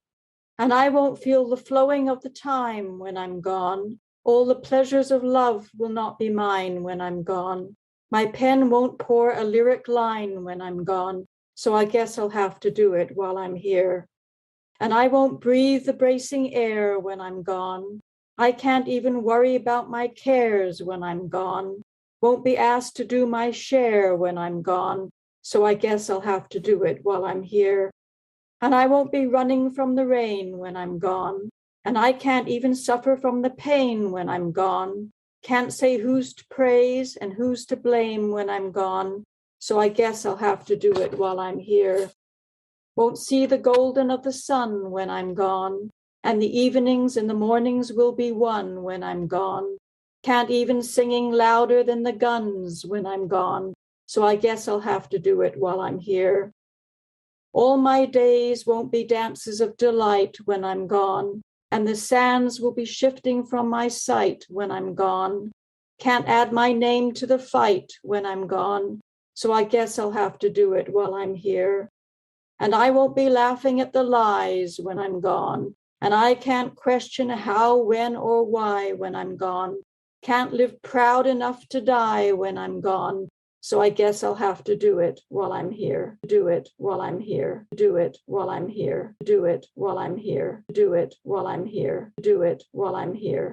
And I won't feel the flowing of the time when I'm gone. All the pleasures of love will not be mine when I'm gone. My pen won't pour a lyric line when I'm gone, so I guess I'll have to do it while I'm here. And I won't breathe the bracing air when I'm gone. I can't even worry about my cares when I'm gone. Won't be asked to do my share when I'm gone, so I guess I'll have to do it while I'm here. And I won't be running from the rain when I'm gone. And I can't even suffer from the pain when I'm gone. Can't say who's to praise and who's to blame when I'm gone, so I guess I'll have to do it while I'm here. Won't see the golden of the sun when I'm gone, and the evenings and the mornings will be one when I'm gone. Can't even singing louder than the guns when I'm gone, so I guess I'll have to do it while I'm here. All my days won't be dances of delight when I'm gone, and the sands will be shifting from my sight when I'm gone. Can't add my name to the fight when I'm gone, so I guess I'll have to do it while I'm here. And I won't be laughing at the lies when I'm gone, and I can't question how, when, or why when I'm gone. Can't live proud enough to die when I'm gone, so I guess I'll have to do it while I'm here. Do it while I'm here. Do it while I'm here. Do it while I'm here. Do it while I'm here. Do it while I'm here.